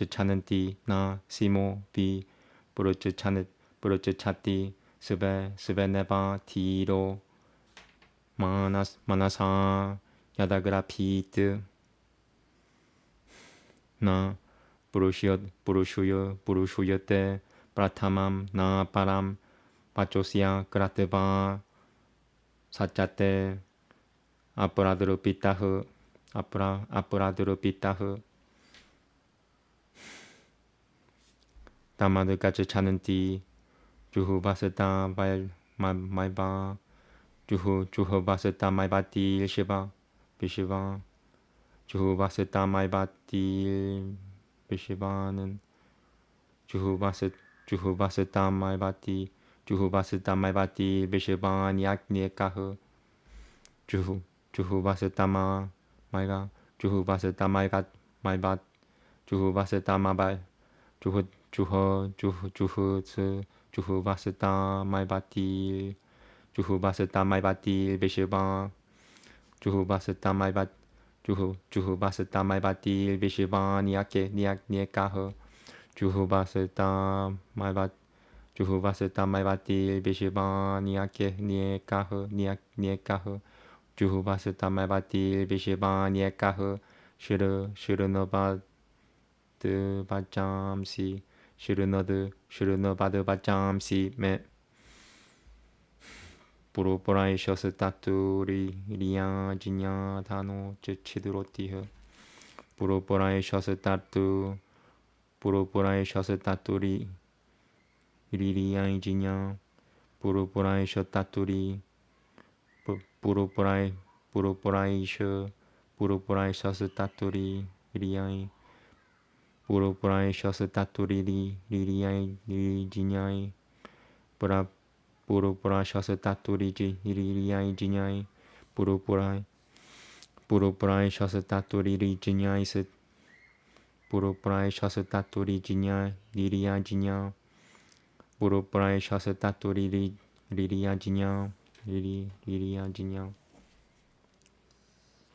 차는 띠나 시모 비 부러져 차띠 스베네바 티로 마나사 야다그라 피트 나 부루슈요테 프라타맘 나 파람 파초시아 그라테바 사짜테 아프라드르 피타흐 다마드까지 차는띠 주후바스타 마이바 주후바스타 마이바띠 비시바 주후 봤을 따마이 바딜 비시바는 주후 봤을 따마이 바디 주후 봤을 따마이 바디 비시반 약니까흐 주후 봤을 따마 마이가 주후 봤을 따마이가 마이밭 주후 봤을 따마발 주후 봤을 따마이 바딜 주후 봤을 따마이 바딜 비시반 주후 봤을 따마이 바 주후 봤을 따마이 바딜 비시반 니까흐 주후 봤을 따마이 바 주후 봤을 따마이 바딜 비시반 니까흐 주후 봤을 따마이 바딜 비시반 니까흐 슈르너바드 바짬시 슈르너바드 바짬시 매 부로보라이셔스 따뚜리 리야 지냐 다노 치드로티흐 부로보라이셔스 따뚜리 리리야 지냐 부로보라이셔 따뚜리 부로보라이셔스 따뚜리 리야이 부로보라이셔스 따뚜리 리리야 지냐이 부로보라이셔스 따뚜리 리리야 지냐이 부로보라이셔스 따뚜리 리지냐이스 부로보라이셔스 따뚜리 지냐 리리야 지냐 부로보라이셔스 따뚜리 리리야 지냐 리리야 지냐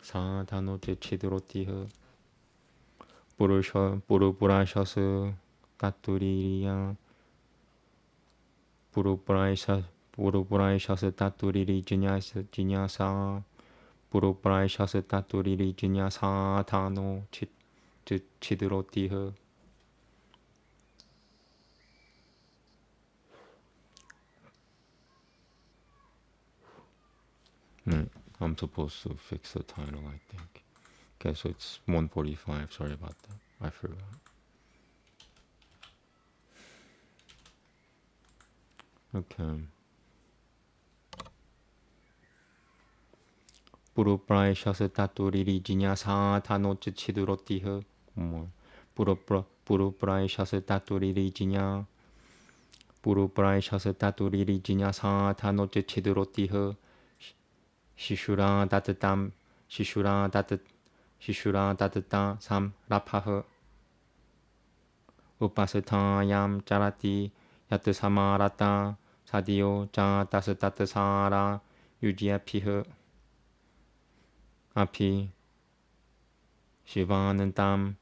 사다노제 치드로티흐 부로보라이셔스 따뚜리리야 부로보라이셔스 따뚜리 지냐사 부로보라이셔스 따뚜리 지냐사 다노 치드로티흐 I'm supposed to fix the title, I think. Okay, so it's 1:45. Sorry about that. I forgot. Okay. 부로브라이셔스 따뚜리리 지냐 사타노츠 치드로티흐 부로브라이셔스 따뚜리리 지냐 부로브라이셔스 따뚜리리 지냐 사타노츠 치드로티흐 시슈라 따뜻함 시슈라 따뜻다 삼 라파흐 우파스타얌 짜라티 야트 사마라따 사디오 자 따스따트 사라 유지아피흐 아피 시바는 땀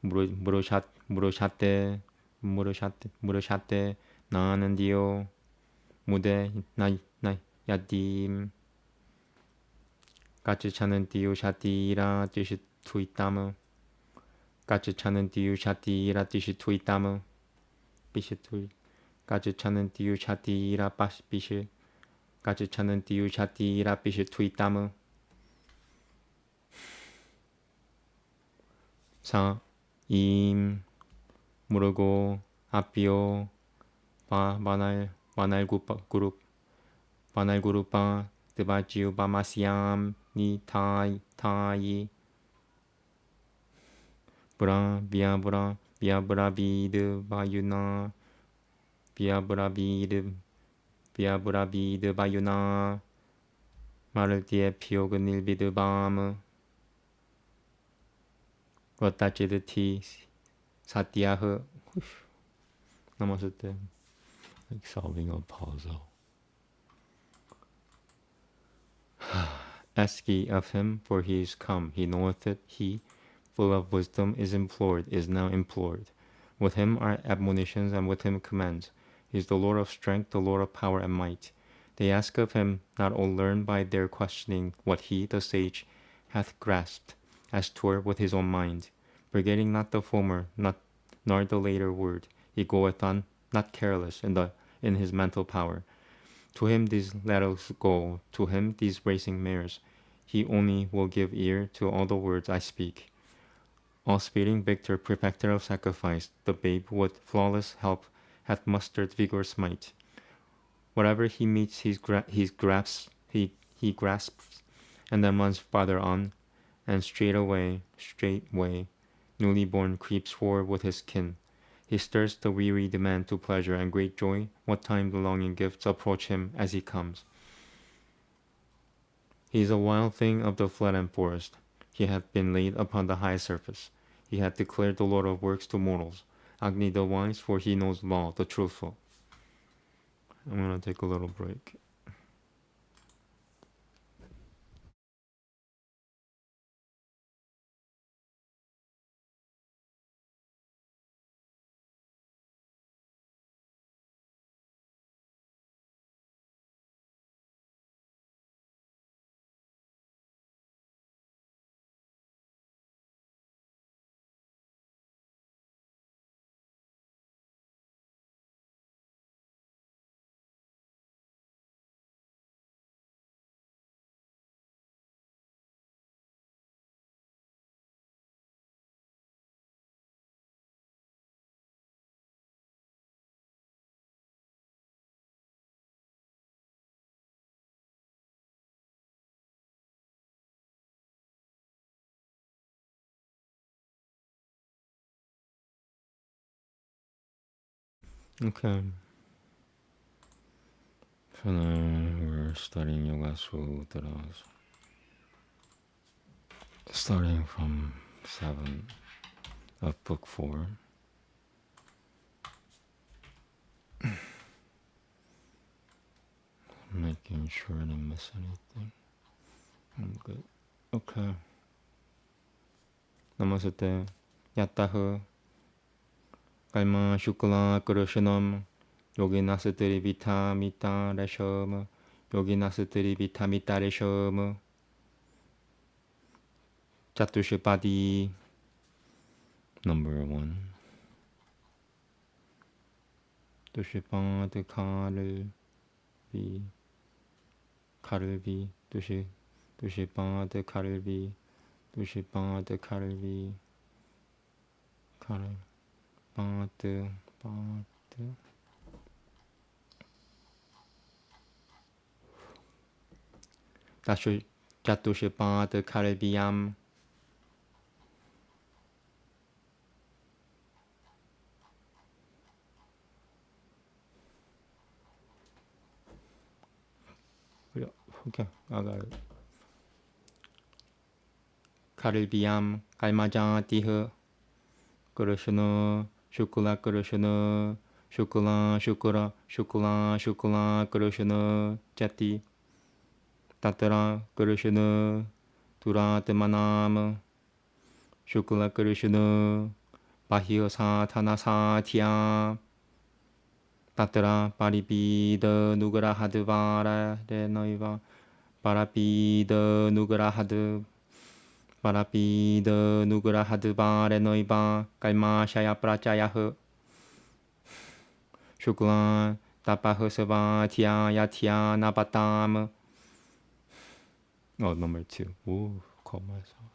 무르샤테 나는 디오 무대 나 야딤 까치차는 디오 샤티라 뜻이 투이따무 까치차는 디오 샤티라 뜻이 투이따무 빛이 투이 까치차는 디오 샤티라 빛이 까치차는 디오 샤티라 빛이 투이따무 사, 임, 무르고, 아피오, 바날그룹바, 드바지우, 바마시암, 니, 타이, 비아브라비드, 바유나, 비아브라비드, 바유나, 마르티에 피오그 닐비드, 바무, 워타치드티 사티아흐 남았을 때 like solving a puzzle. Ask ye of him, for he is come, he knoweth it, he, full of wisdom, is now implored. With him are admonitions, and with him commands. He is the Lord of strength, the Lord of power and might. They ask of him, not all learn by their questioning what he, the sage, hath grasped, as 'twere with his own mind, forgetting not the former, nor the later word. He goeth on, not careless in his mental power. To him these ladders go, to him these racing mares. He only will give ear to all the words I speak. All speeding victor, perfecter of sacrifice, the babe with flawless help hath mustered vigorous might. Whatever he meets, he grasps, and then runs farther on. and straightway, newly born creeps forward with his kin. He stirs the wearied man to pleasure and great joy. What time the longing gifts approach him as he comes. He is a wild thing of the flood and forest. He hath been laid upon the high surface. He hath declared the Lord of works to mortals. Agni the wise, for he knows law, the truthful. I'm gonna take a little break. Okay. So now we're studying Yoga Sutras. Starting from 7 of book 4. Making sure I didn't miss anything. I'm good. Okay. Namaste. Yattahu. Kalma Shukla Kurushanam. Yogi Nasatiri Vita Mita Resham. Yogi Nasatiri Vita Mita Resham. Chatushapadi. Number 1. Tushipad Kalvi. Kalvi. Tushipad Kalvi. Tushipad Kalvi. Kalvi. Chatushapad Kalviyam. Okay, I got it. Kalviyam Kalmajatiha. Kurushana Shukula Kurushana Shukula Shukura Shukula Shukula Kurushana Jati Tatara Kurushana Turatmanam Shukula Kurushana Bahio Satana Satya Tatara Paripida Nugara Hadvara Renaiva Parapida Nugara Hadvara Parapida Nugara Hadvare Noiba Kalma Shaya Prachayah Shukla Tapahusava Tia Yatia Napatam. Oh, number 2. Ooh, call myself.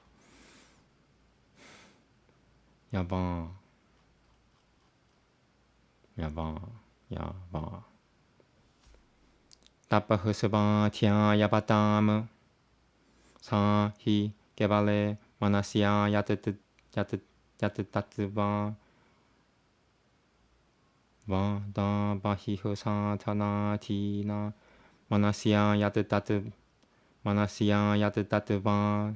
Yavan. Tapahusava Tia Yapatam. Sa hi Kevale Manasya Yatatatva Vada Bahiho Satanatina Manasya Yatatatva Manasya Yatatatva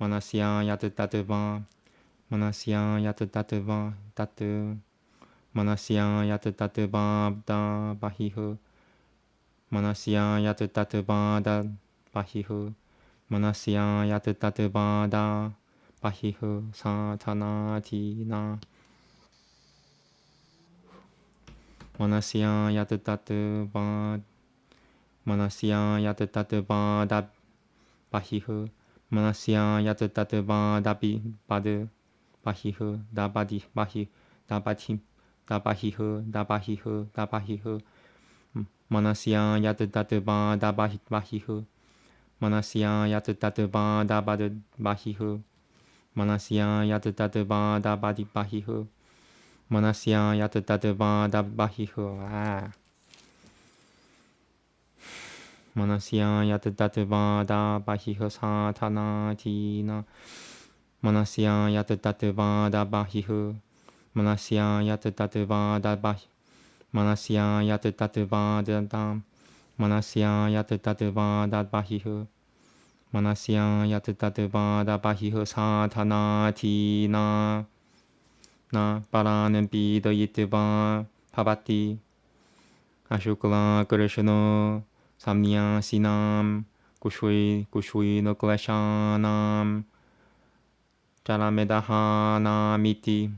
Manasya Yatatatva Manasya Yatatatva Tatu Manasya Yatatatva Da Bahiho Manasya Yatatatva Da Bahiho Manasya Yatatatva Da Bahiho Satanatina Manasya Yatatatva Manasya Yatatatva Da Bahiho Manasya Yatatatva Da Bad Bahiho Da Badi Bahi Da Bati Da Bahiho Da Bahiho Da Bahiho Manasya Yatatatva Da Bahiho Manasya Yatatatva Da Bad Bahiho Manasya Yatatatva Da Badi Bahiho Manasya Yatatatva Da Bahiho. Manasya yatatattvada bahiha satanatina. Manasya yatatattvada bahiha. Manasya yatatattvada bahiha. Manasya yatatattvada dam. Manasya yatatattvada bahiha. Manasya yatatattvada bahiha satanatina. Na paranem pidayitva bhavati. Ashukla Krishna Samnya Sinam Kushui no Kleshanam Charamedahanamiti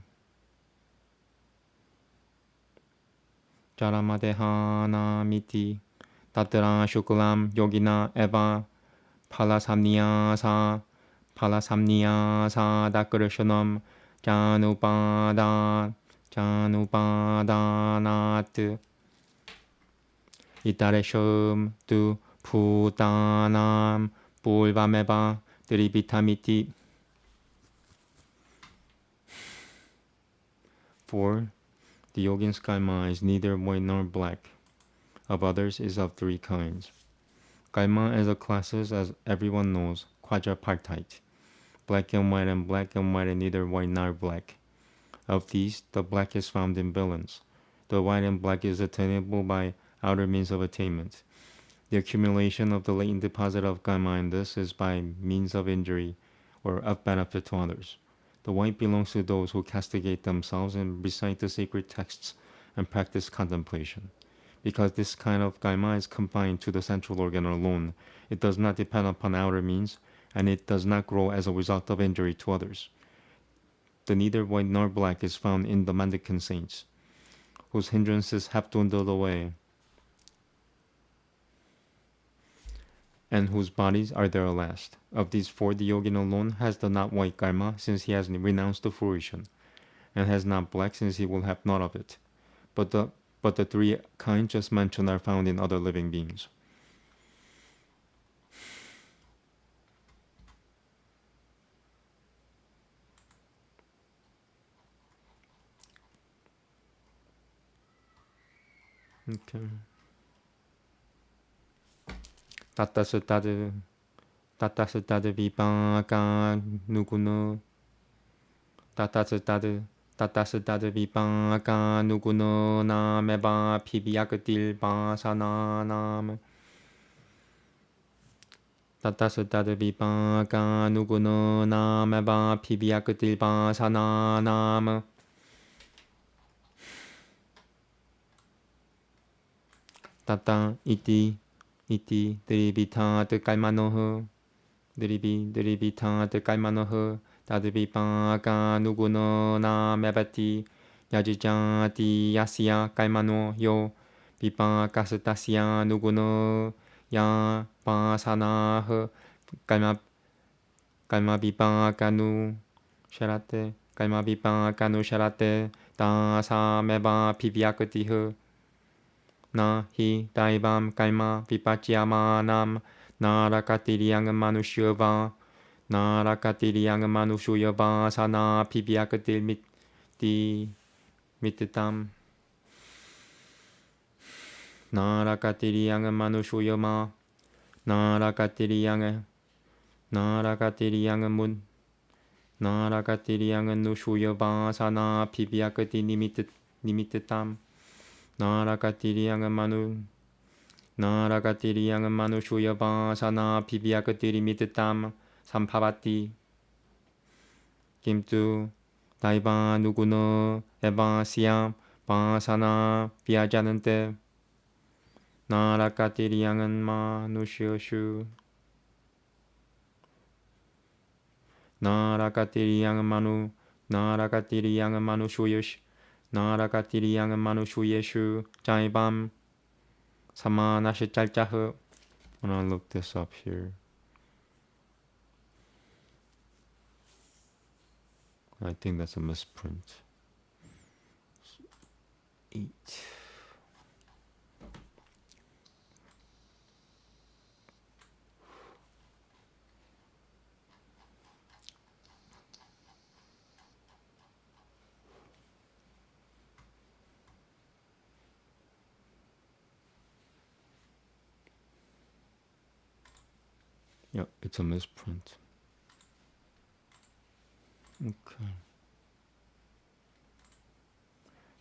Charamadehanamiti Tatra Shuklam Yogina Eva Palasamnyasa Dakrishonam Janupadanat Itareshum tu Putanam Pulvameva Dribitamiti. 4. The yogin's karma is neither white nor black. Of others is of 3 kinds. Karma is of classes, as everyone knows, quadripartite. Black and white and neither white nor black. Of these, the black is found in balance. The white and black is attainable by outer means of attainment. The accumulation of the latent deposit of karma in this is by means of injury or of benefit to others. The white belongs to those who castigate themselves and recite the sacred texts and practice contemplation. Because this kind of karma is confined to the central organ alone, it does not depend upon outer means, and it does not grow as a result of injury to others. The neither white nor black is found in the mendicant saints, whose hindrances have dwindled away, and whose bodies are there last. Of these 4, the yogin alone has the not white karma, since he has renounced the fruition, and has not black, since he will have none of it. But the 3 kinds just mentioned are found in other living beings. Okay. Tatasutad vipaka nuguno. Tatasutad vipaka nuguno nameba pibiyakatil basananam. Tatasutad vipaka nuguno nameba pibiyakatil basananam. Tata iti dribitat kaimanoho. Dribitat kaimanoho. Tadvipaka nuguno namebati. Yajijati yasya kaimano yo. Vipakasatasya nuguno ya pasanaha. Kaima vipakanu sharate. Kaima vipakanu sharate. Tasameba pivyakatiha. Na hi daivam kaima vipacyamanam narakatiriang manusyava narakatiriang manusyava sana pivyakatil mititam narakatiriang manusyama narakatiriang nusyava sana pivyakati nimititam Narakatiriang manusyava sana pivyakatiri mititam sampavati. Kimtu daiva nuguno eva siya vasana vyajanante. Narakatiriang manusyashu. Narakatiriang manusyash. Narakatiriang manusyeshu jaibam samanashichalchaha. I'm gonna look this up here. I think that's a misprint. 8. Yeah, it's a misprint. Okay.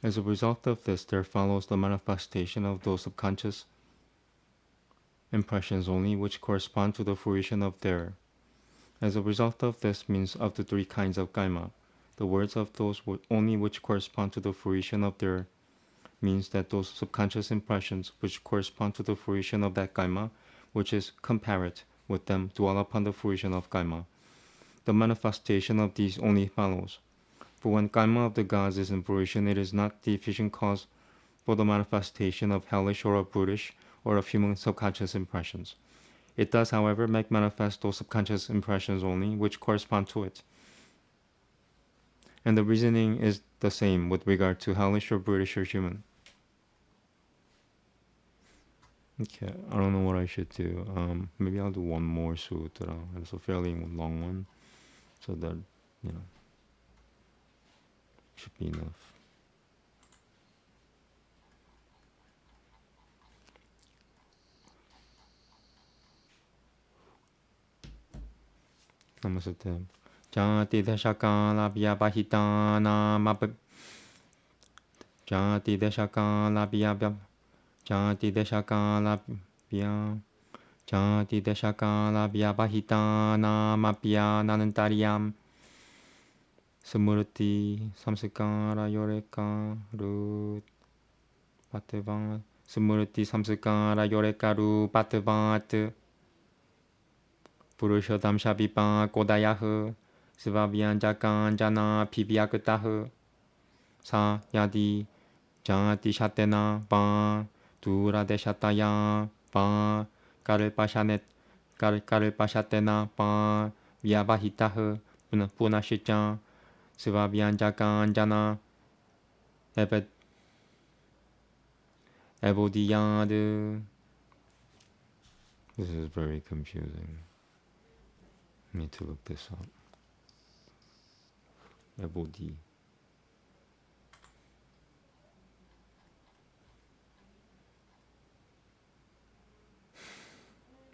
As a result of this, there follows the manifestation of those subconscious impressions only which correspond to the fruition of their. As a result of this means of the three kinds of karma, the words of those only which correspond to the fruition of their means that those subconscious impressions which correspond to the fruition of that karma, which is comparate with them, dwell upon the fruition of karma. The manifestation of these only follows. For when karma of the gods is in fruition, it is not the efficient cause for the manifestation of hellish or of brutish or of human subconscious impressions. It does, however, make manifest those subconscious impressions only which correspond to it. And the reasoning is the same with regard to hellish or brutish or human. Okay, I don't know what I should do. Maybe I'll do one more sutra. It's a fairly long one, so that, should be enough. Namaste. Jati deshakala vyabahitana mabha. Jati deshakala vyabhya. Jati deshakala vya. Jati deshakala vyabahitana mapya nanantariyam. Smurti samskara yoreka rut patvat. Smurti samskara yoreka rut patvat. Purushottam Shabipa Kodayah Svabhyanjakan Jana Pibhyakatah Sa Yadi Jati Shatena Pa Dura Deshataya Pa Karipashatena Pa Vyabahitah Punashitya Svabhyanjakan Jana Evodiyad. This is very confusing. Need to look this up. Ebodi.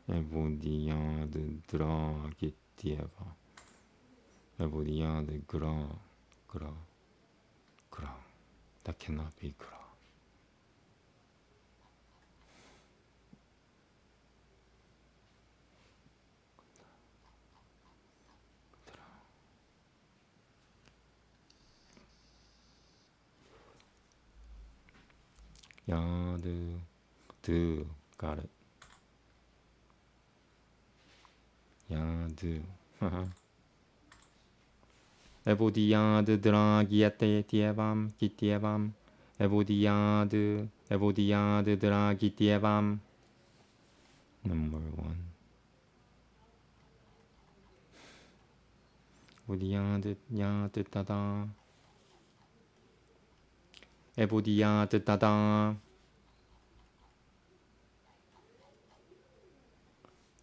Ebodiya de dra gitieva. Ebodiya de gra. That cannot be gra. Yadu. Got it. Yadu. Ebodiya de dra gitievam. Ebodiya de dra gitievam. Number 1. Ebodiya de tada. Ebodiya de tada.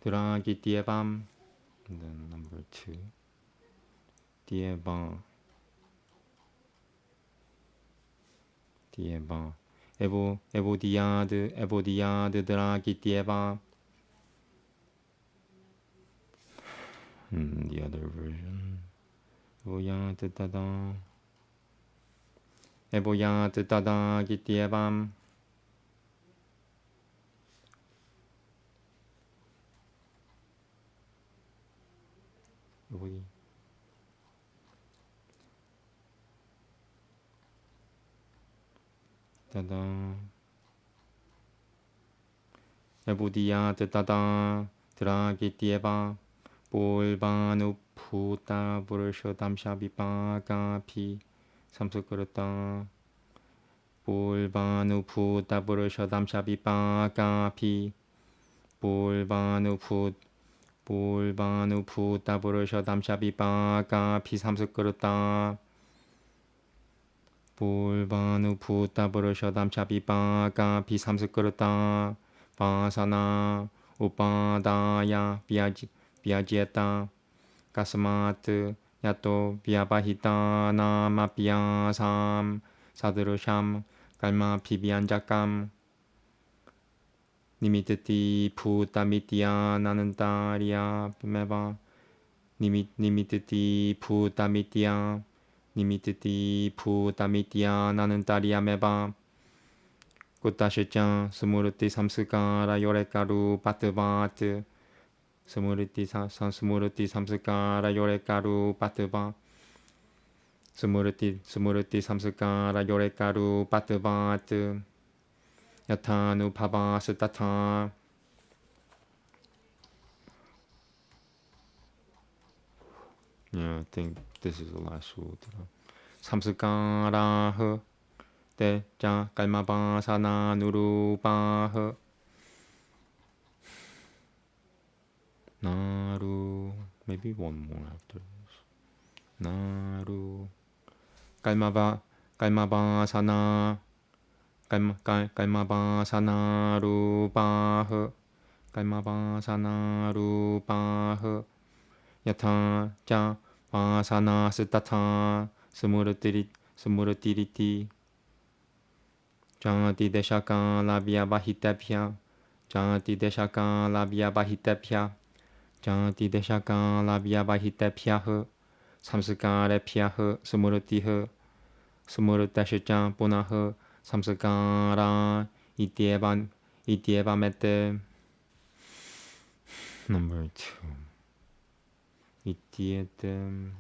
Dragi dievam. And then number 2. Dieva. Ebodiya de dragi dieva. The other version. Ebodiya de tada. Ebodiya de tada gitievam. Tada. Ebodiya de tada dragitieva. Bulvanu puta burushodam shabipaga pi samsukrata. Bulvanu puta burushodam shabipaga pi. Bulvanu puta burushodam shabipaga pi samsukrata. Bulvanu puta burushodam shabipaga pi samsukrata. Vasana upadaya vyajeta kasmat yato vyabahita namapyasam sadrusham kalma pibyanjakam 니미뜨띠 푸따미띠야 나는 딸이야 메바 니미뜨띠 푸따미띠야 니미뜨띠 푸따미띠야 나는 딸이야 메바 꽃다시짱 스무르띠 삼스가라 요레가루 바트바트 스무르띠 삼스가라 요레가루 바트바 스무르띠 삼스가라 요레가루 바트바트 야타누 파바 스타타 Yeah, I think this is the last sutra. 삼스가라흐 때자 깔마바사나 누루바흐 나루 maybe one more after this. 나루 깔마바사나 깔마바사나 루바흐 깔마바사나 루바흐 야타자 바사나 스타타 스무르띠리띠 장아띠 데샤카 라비아 바히테피아 장아띠 데샤카 라비아 바히테피아 장아띠 데샤카 라비아 바히테피아흐 삼스가레피아흐 스무르띠흐 스무르다시짱 보나흐 삼스가라 이띠에바메테 Number 2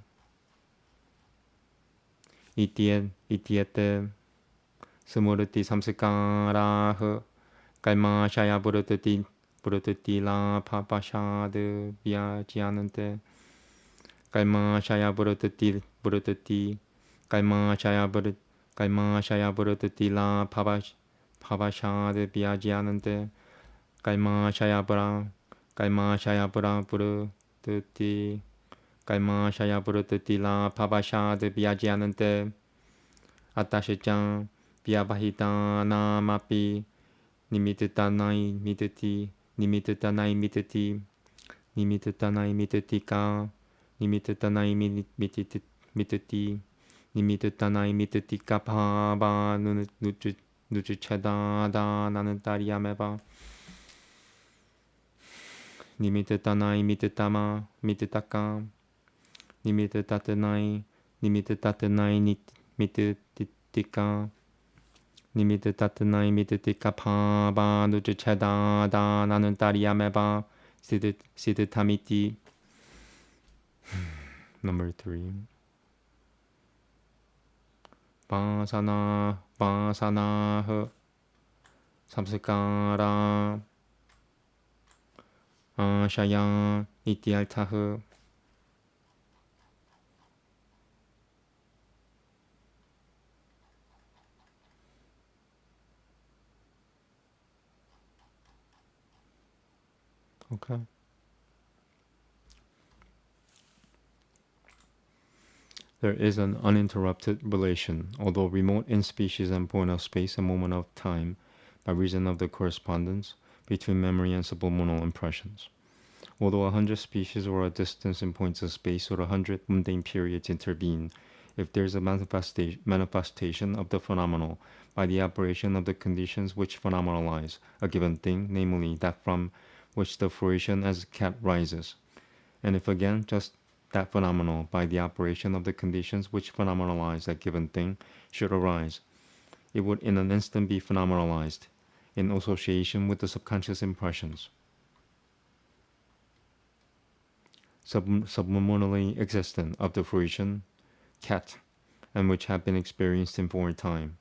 이띠에테 스무르띠 삼스가라흐 깔마샤야 부르뜨띠라 파파샤드 비아지아는데 깔마샤야 부르뜨띠 깔마샤야 부르뜨띠라 파바샤드 비아지아는데 깔마샤야 부르뜨띠 깔마샤야 부르뜨띠라 파바샤드 비아지아는데 아따시짱 비아바히다 나마피 니미뜨따나이 미뜨티 니미뜨따나이 미뜨티 니미뜨따나이 미뜨티까 니미뜨따나이 미뜨티 니미뜨따나이 미뜨티까 파바 누주체다다 나는 딸이야 메바 니미뜨따나이 미뜨따마 미뜨따까 니미뜨따뜨나이 미뜨티까 니미뜨따뜨나이 미뜨티까 파바 누주체다다 나는 딸이야 메바 시드타미티 Number 3 바사나흐 삼스가라 아샤야 이띠알타흐 Okay. There is an uninterrupted relation, although remote in species and point of space and moment of time, by reason of the correspondence between memory and subliminal impressions. Although 100 species or a distance in points of space or 100 mundane periods intervene, if there is a manifestation of the phenomenal by the operation of the conditions which phenomenalize a given thing, namely that from which the fruition as cat rises, and if again just that phenomenal by the operation of the conditions which phenomenalize that given thing should arise, it would in an instant be phenomenalized in association with the subconscious impressions subliminally existent of the fruition, cat, and which have been experienced in former time.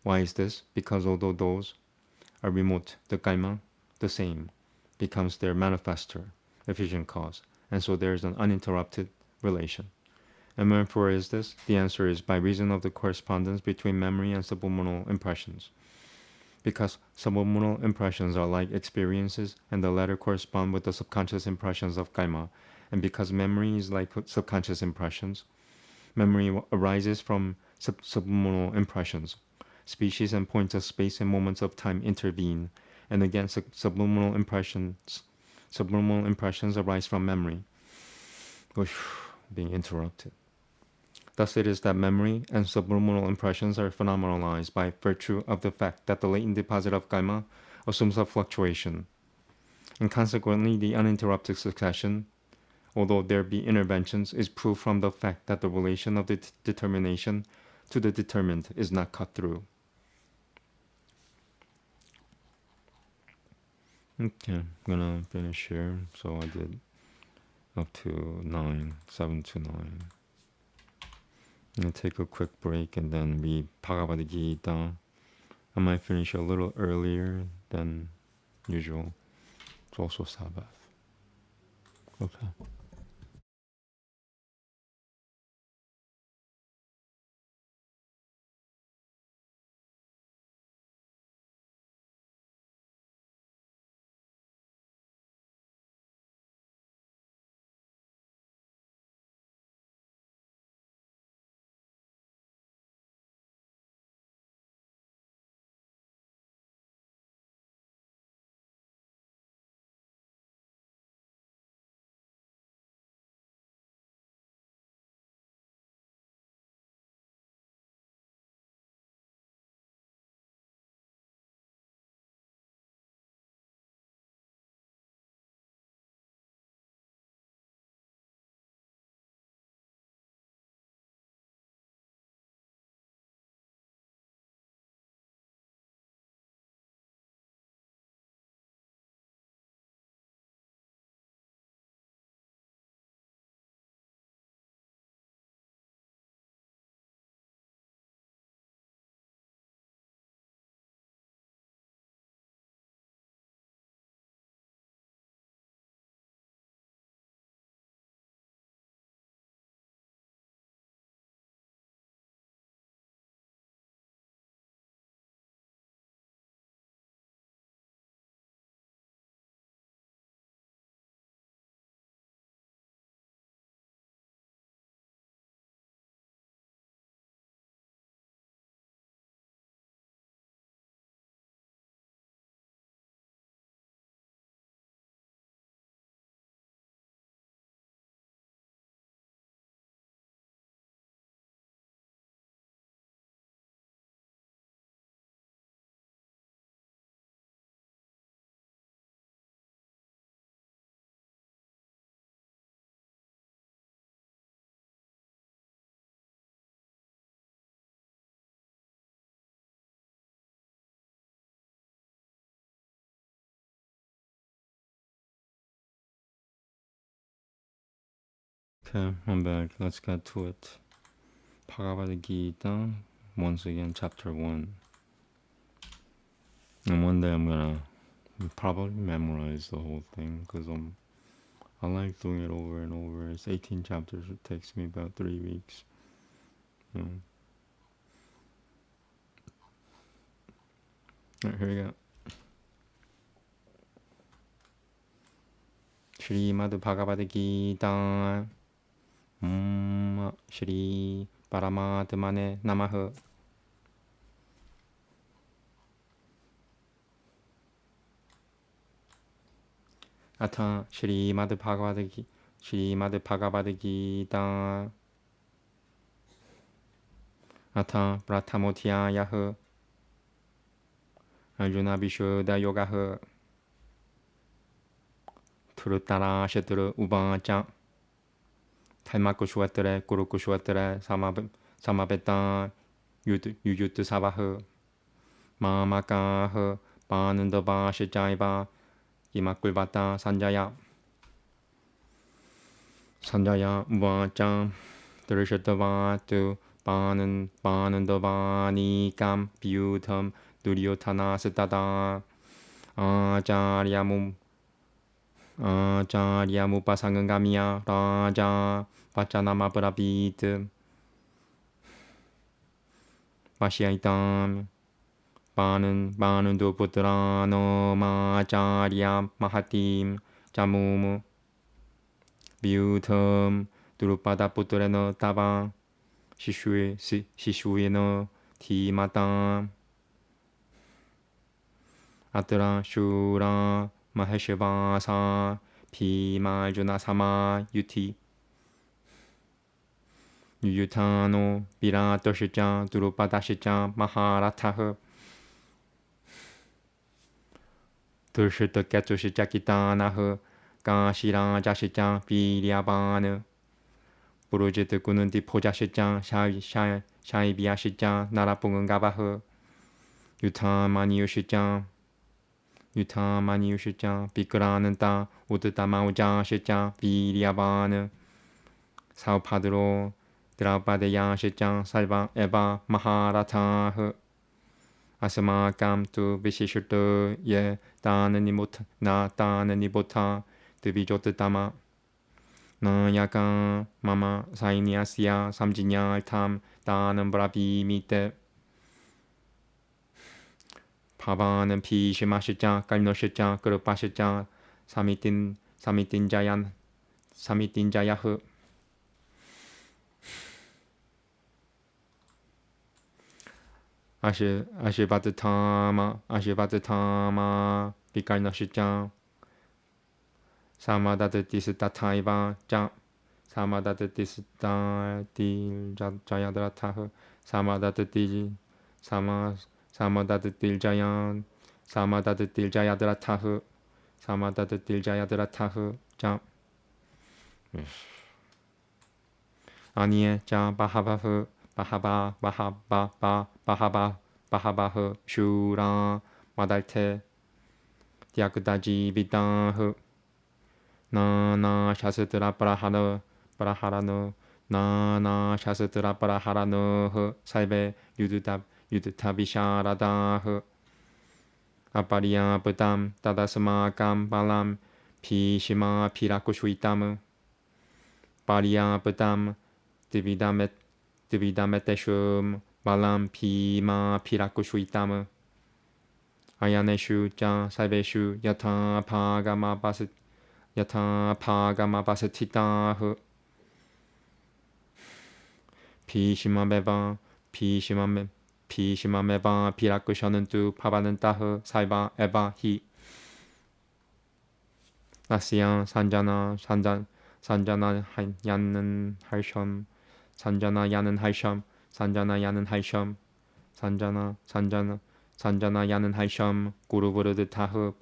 Why is this? Because although those are remote, the kaima, the same, becomes their manifestor, efficient cause, and so there is an uninterrupted relation. And wherefore is this? The answer is by reason of the correspondence between memory and subliminal impressions. Because subliminal impressions are like experiences, and the latter correspond with the subconscious impressions of kaima, and because memory is like subconscious impressions, memory arises from subliminal impressions. Species and points of space and moments of time intervene, and again subliminal impressions arise from memory. Being interrupted. Thus it is that memory and subliminal impressions are phenomenalized by virtue of the fact that the latent deposit of kaima assumes a fluctuation, and consequently the uninterrupted succession, although there be interventions, is proof from the fact that the relation of the determination to the determined is not cut through. Okay, I'm gonna finish here. So I did up to 9, 7 to 9. I'm gonna take a quick break and then read Bhagavad Gita. I might finish a little earlier than usual. It's also Sabbath. Okay. Okay, I'm back. Let's get to it. Bhagavad Gita, once again, chapter 1. And one day I'm gonna probably memorize the whole thing because I like doing it over and over. It's 18 chapters. It takes me about 3 weeks. You know. Alright, here we go. Srimad Bhagavad Gita. Shri Paramatmane Namaha. Atha Srimad Bhagavad Gita. Atha Prathamothyayaha. Arjuna Vishuddha Yogaha. Truttara Shatru Uvacha. Thalmakushvatara Kurukushvatara Samabeta Yuyut Savaha. Mamakaha Panandava Shachaiva. Imakulvata Sanjaya. Sanjaya Uvacha. Drishatavatu Panandavanikam Pyutam Duryotana Siddhata. Acharyamupasangamya Raja Vachanamabrabhit Vashyaitam Panando Putrano Macharya Mahatim Jamumu Vyutam Drupada Putreno Tava Shishuyeno Timata Atra Shura Maheshvasa Pimarjuna Sama Yuti Yutano Viratoshicha Drupadashicha Maharatha 德是的该就是加吉达那和嘎西拉加西加比利亚巴呢，不如这的古能的破加西加下一比亚西加那拉不跟嘎巴和，有他马尼有西加。유타 마니 유시자 비끄라는 따 우드다 마우자 시자 비리아바는 사우파드로 드라바데야 시자 살바 에바 마하라타흐 아스마 깜투 비시슈트 예 따느니 못하 나 따느니 못하 드비조트다마 나 야가 마마 사이니아시아 삼지냐 알탐 따는 브라비 미테 바바는 비시마시자 깔노시자 그르바시자 사미틴자야흐 아시바드타마 비깔노시자 사마다드디스타타이바 자 사마다드디스타딜자야드라타흐 사마다드디지 사마다드딜자얀 사마다드딜자야드라타흐 사마다드딜자야드라타흐 자 아니에 자 바하바흐 바하바흐 슈라 마달테 디아크다지 비다흐 나나 샤스드라 브라하라노 나나 샤스드라 브라하라노흐 살베 유드타비샤라다흐 아파리야 부담 따다스마 깜발람 피시마 피라쿠슈이타무 파리야 부담 드비다메테슘 발람 피마 피라쿠슈이타무 아야네슈 자 살베슈 야타 파가마바스티타흐 피시마메바 비라쿠셔는 뚜 파바는 따흐 살바 에바 히 나시야 산자나 야는 할샴 산자나 야는 할샴 야는 할샴 구르부르드 타흐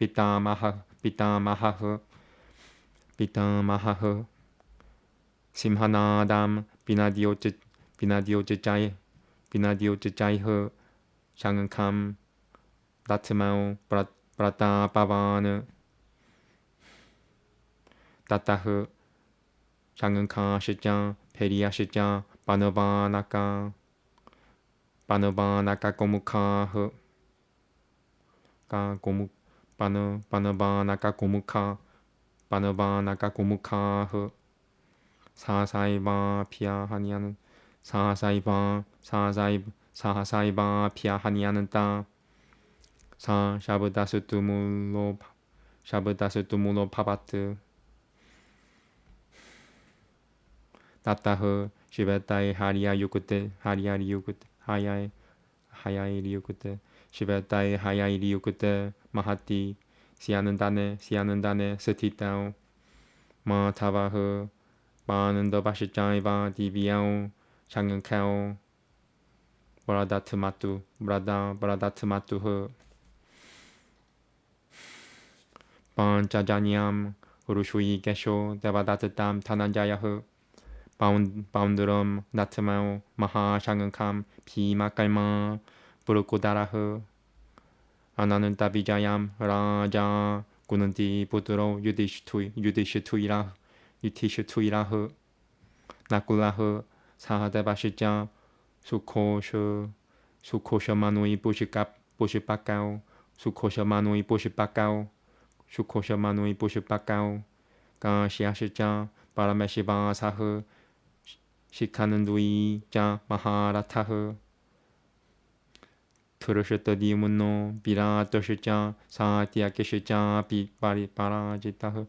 비타마하흐 심하나담 비나디오즈자이흐 장은캄 나트마우 브라타바바느 따따흐 장은카 시장 페리아 시장 바너바나카 고무카흐 고무 바너바나카 고무카흐 사사이바 피아하니아는 사사이바 피아하니아는 따 샤브다스투물로 파바트 따따흐 시베타이 하리아 유쿠테 하야이 유쿠테 시베타이 하야이 유쿠테 마하티 시아는다네 스티타오 마타바흐 마는더 바시짱이바 디비아오 장은카오 브라다트마투흐 반짜자니암 우루슈이 게쇼 데바다트담 타난자야흐 바운드럼 나트마오 마하 장은캄 비마깔마 부르코다라흐 아나는 따비자얌 라자 구는디 부드로 유티슈투이라흐 나꿀라흐 사하데바시자 수코셔마누이 부시빠까오 가시아시자 바라메시바사흐 시카는두이자 마하라타흐 트르시트디문노 비라토시자 사디아키시자 비바리바라지타흐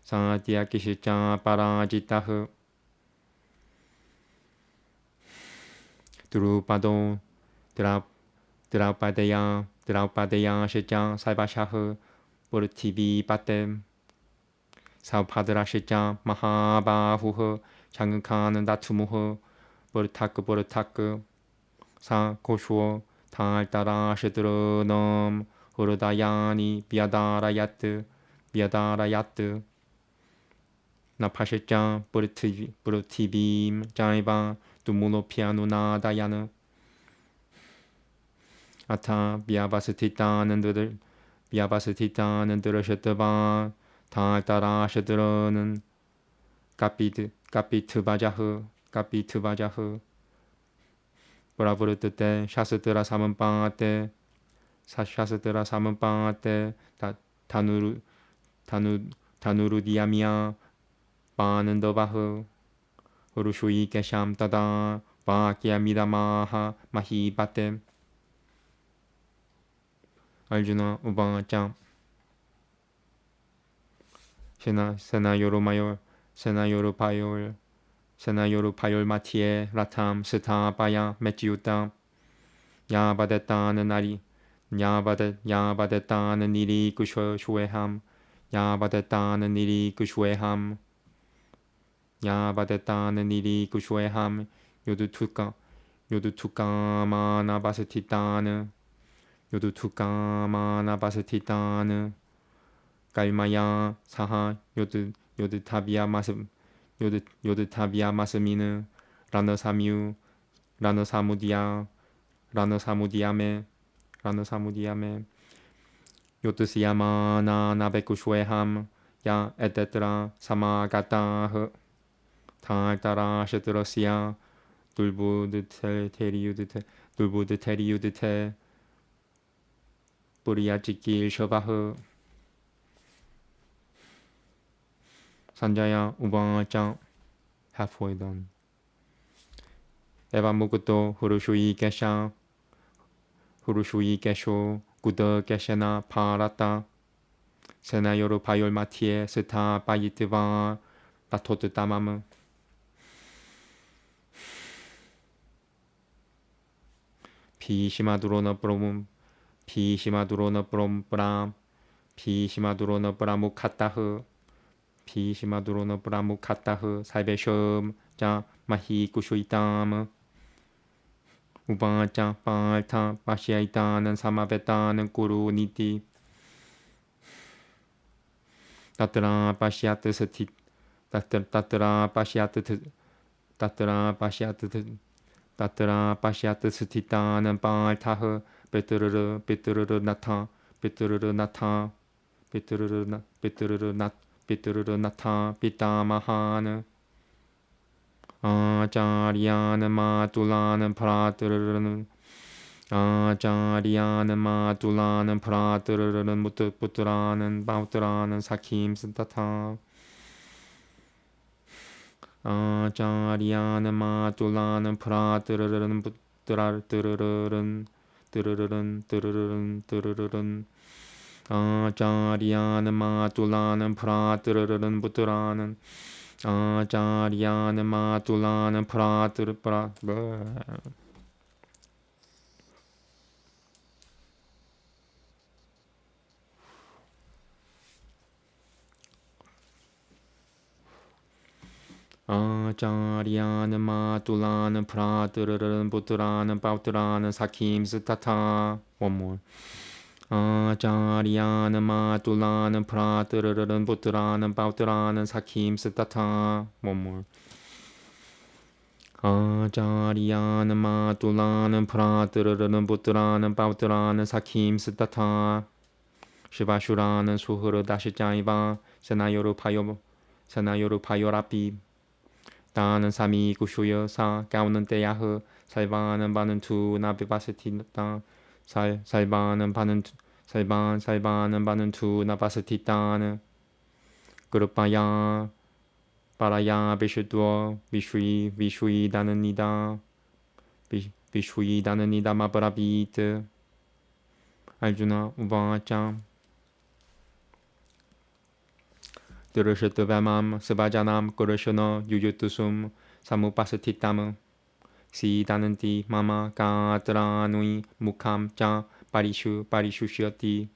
사디아키시자 바라지타흐 드루바도 드라우파데야 시자 살바샤흐 보르티비 바템 사우파드라 시자 마하바후흐 장은카는 다투무흐 보르타크 사 고슈어 탈따라 시드르넘 Hurudayani Biadarayat Napashechan Burutibim Jaiba Dumuno Piano Nadayan Ata Biabasititan 들으셨더바 다 따라하시더러는 까피트바자흐 브라브르트 때 샤스드라 사문빵 때 샤스드라 사문빵 때 다누르디아미아 바는 더바흐 후루슈이 깨샴 따다 바키아미다마하 마히바템 알주나 우방짱 세나요르 파열 마티에 라탐 스타바야 메찌우땅 야바데따는 날이 야바데따는 일이 그 슈에함 야바데따는 일이 그 슈에함 야바데따는 일이 그 슈에함 요두투까마나 바스티따는 깔마야 사하 요드타비아 마스미느 라너사무디아메 요트시야마나 나베쿠슈에함 야 에테트라 사마가타흐 타알타라시트러시아 둘부드테리유드테 뿌리야지길 셔바흐 산자야 우방짱 halfway done 에바무구토 후루슈이 게쇼 구더 게샤나 파라타 세나요르 바이올 마티에 스타 바이트바 라토트 따마무 피시마두로너 브라무카타흐 살베숑 자 마히쿠슈이타무 우바짱 빨타 바시아이타는 사마베타는 꾸루니티 따뜨라 바시아트 스티타는 빨타흐 베뜨르르 나타 피타마하는 아자리아는 마둘라는 프라뜨르르는 무트푸트라는 바우트라는 사킴 스타타 아자리아는 마둘라는 프라뜨르르는 부트라뜨르르른 아자리아는 마둘라는 프라뜨르르는 부트라는 아자리아는 마둘라는 프라뜨르 아자리아는 마둘라는 프라뜨르르는 부트라는 바우트라는 사킴 스타타 one more 아자리아는 마둘라는 프라뜨르르는 부트라는 바우트라는 사킴 스타타 one more 아자리아는 마둘라는 프라뜨르르는 부트라는 바우트라는 사킴 스타타 시바슈라는 수흐르 다시짜이바 세나요르 파요라피 다는 사미 구슈여사 가우는 때야흐 살바는 바는 투 나비바스티다 살바는 바는 투 나바스티다는 그룹바야 바라야 비슈두어 비슈이다는니다 마브라비트 알주나 우바짱 들으셨더베맘 스바자남 꾸르셔너 유유투숨 사무바스티따무 시다는티 마마 가드라누이 무캄짱 바리슈시어티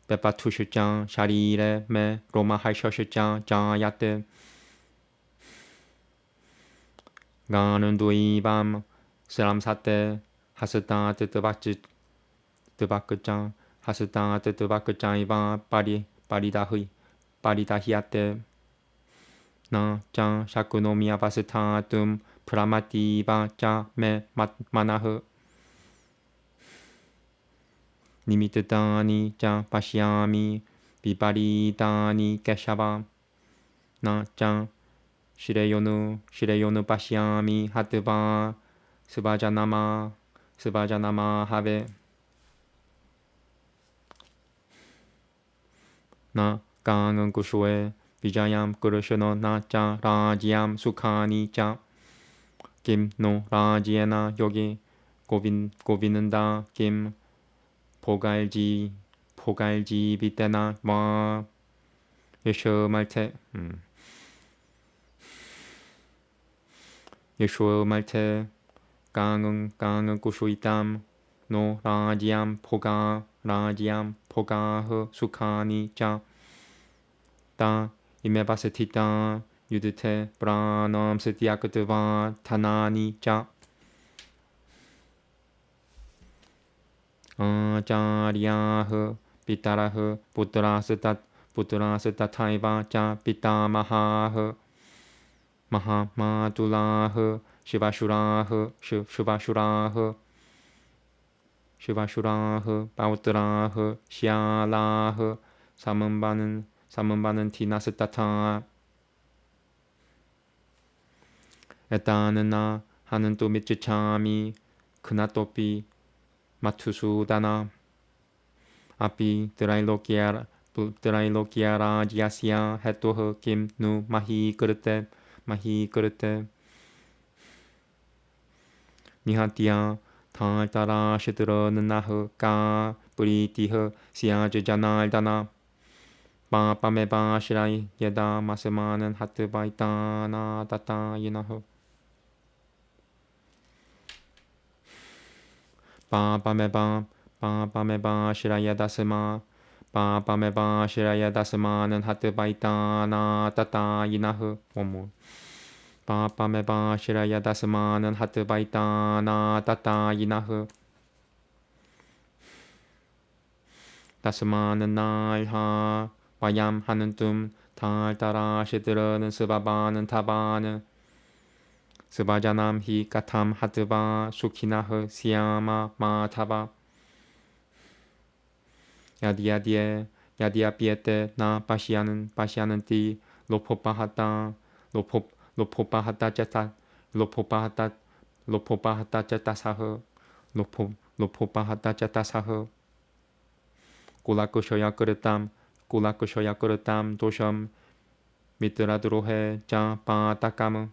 베파투슈짱 샤리레 메 로마 하이셔슈짱 자야테 가는 두이밤 스람사테 하스타 뜨뜨박지 드바크짱 하스땅 아트 드바크짱 이방 파리다히아테 나짱 샤쿠노미야 바스타 툼 프라마티바 짜메 마나흐 니미트다니 짱 파시아미 비바리다니 캐샤바 나짱 시레요누 파시아미 하트바 스바자나마 하베 나 강은 구쇼에 비자얌 그르셔노 나짜 라지암 수카니 짜 김노 라지에나 여기 고비는다 김 포갈지 비때나 마 예쇼말테 강은 구쇼이땀 노 라지암 포가흐 수카니 짜따 이메바스티따 유드테 브라넘 스티아크트바 타나니 짜 아자리아흐 비타라흐 부트라스타 타이바 짜 비타마하흐 마하마둘라흐 시바슈라흐 바우트라흐 시아라흐 사문바는 티나스타타 에따는나 하는 또 미츠차미 크나토피 마투수다나 아피 드라일로키아라 지아시아 헤토흐 김누 마히 그르테 니하티아 탈따라 시드러는 나흐 까 브리티흐 시아즈자날다나 빠빠메바 시라이 예다 마스마는 하트바이타나 따따 이나흐 빠빠메바 시라야 다스마는 하트바이타나 따따 이나흐 원몰 빠빠메바 시라야 다스마는 하트바이타나 따따 이나흐 다스마는 날하 와얌 하는 뜸 달따라 시드르는 스바바는 타바는 스바자남 히카탐 하트바 수키나흐 시야마 마타바 야디아피에테 나 파시아는 띠 로포파하타 제타사흐 로포파하타 제타사흐 꿀라쿠쇼야 그르땀 도섬 미트라드로헤 짜파타카무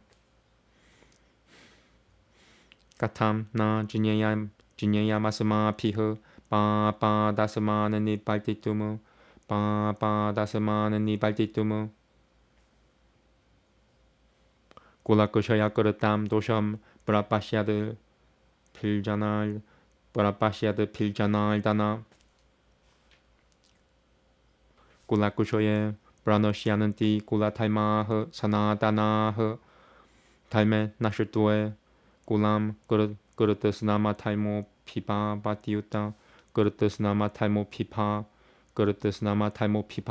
까탐 나 지니야 마스마 피흐 빠다스마는 니 발티투무 꿀라쿠쇼야 그르땀 도섬 브라파시아드 필자날 다나 꿀라쿠쇼에 브라노시아는 띠 꿀라탈마흐 사나다나흐 탈메 나슈투에 꿀람 그르트스나마 탈모 피파 바티우타 그르트스나마 탈모 피파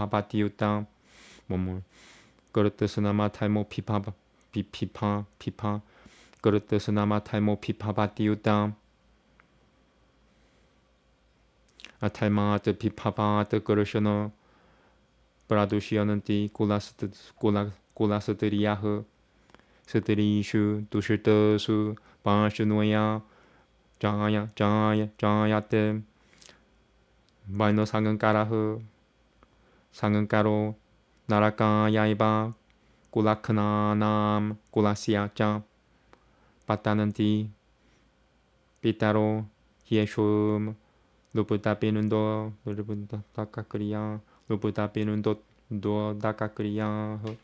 바티우타 뭐물 그르트스나마 탈모 피파 그르트스나마 탈모 피파 바티우타 아탈마트 피파바트 그르셔노 브라두시어는 띠 꿀라스드리아흐 스드리슈 두실떠수 바슈노야 자야테 말노 상은까라흐 상은까로 나라카야이바 꿀라크나남 꿀라시아짜 바타는 띠 삐따로 히에숑 루프타피는도 루프타카크리아 루프타피는도 다카크리아흐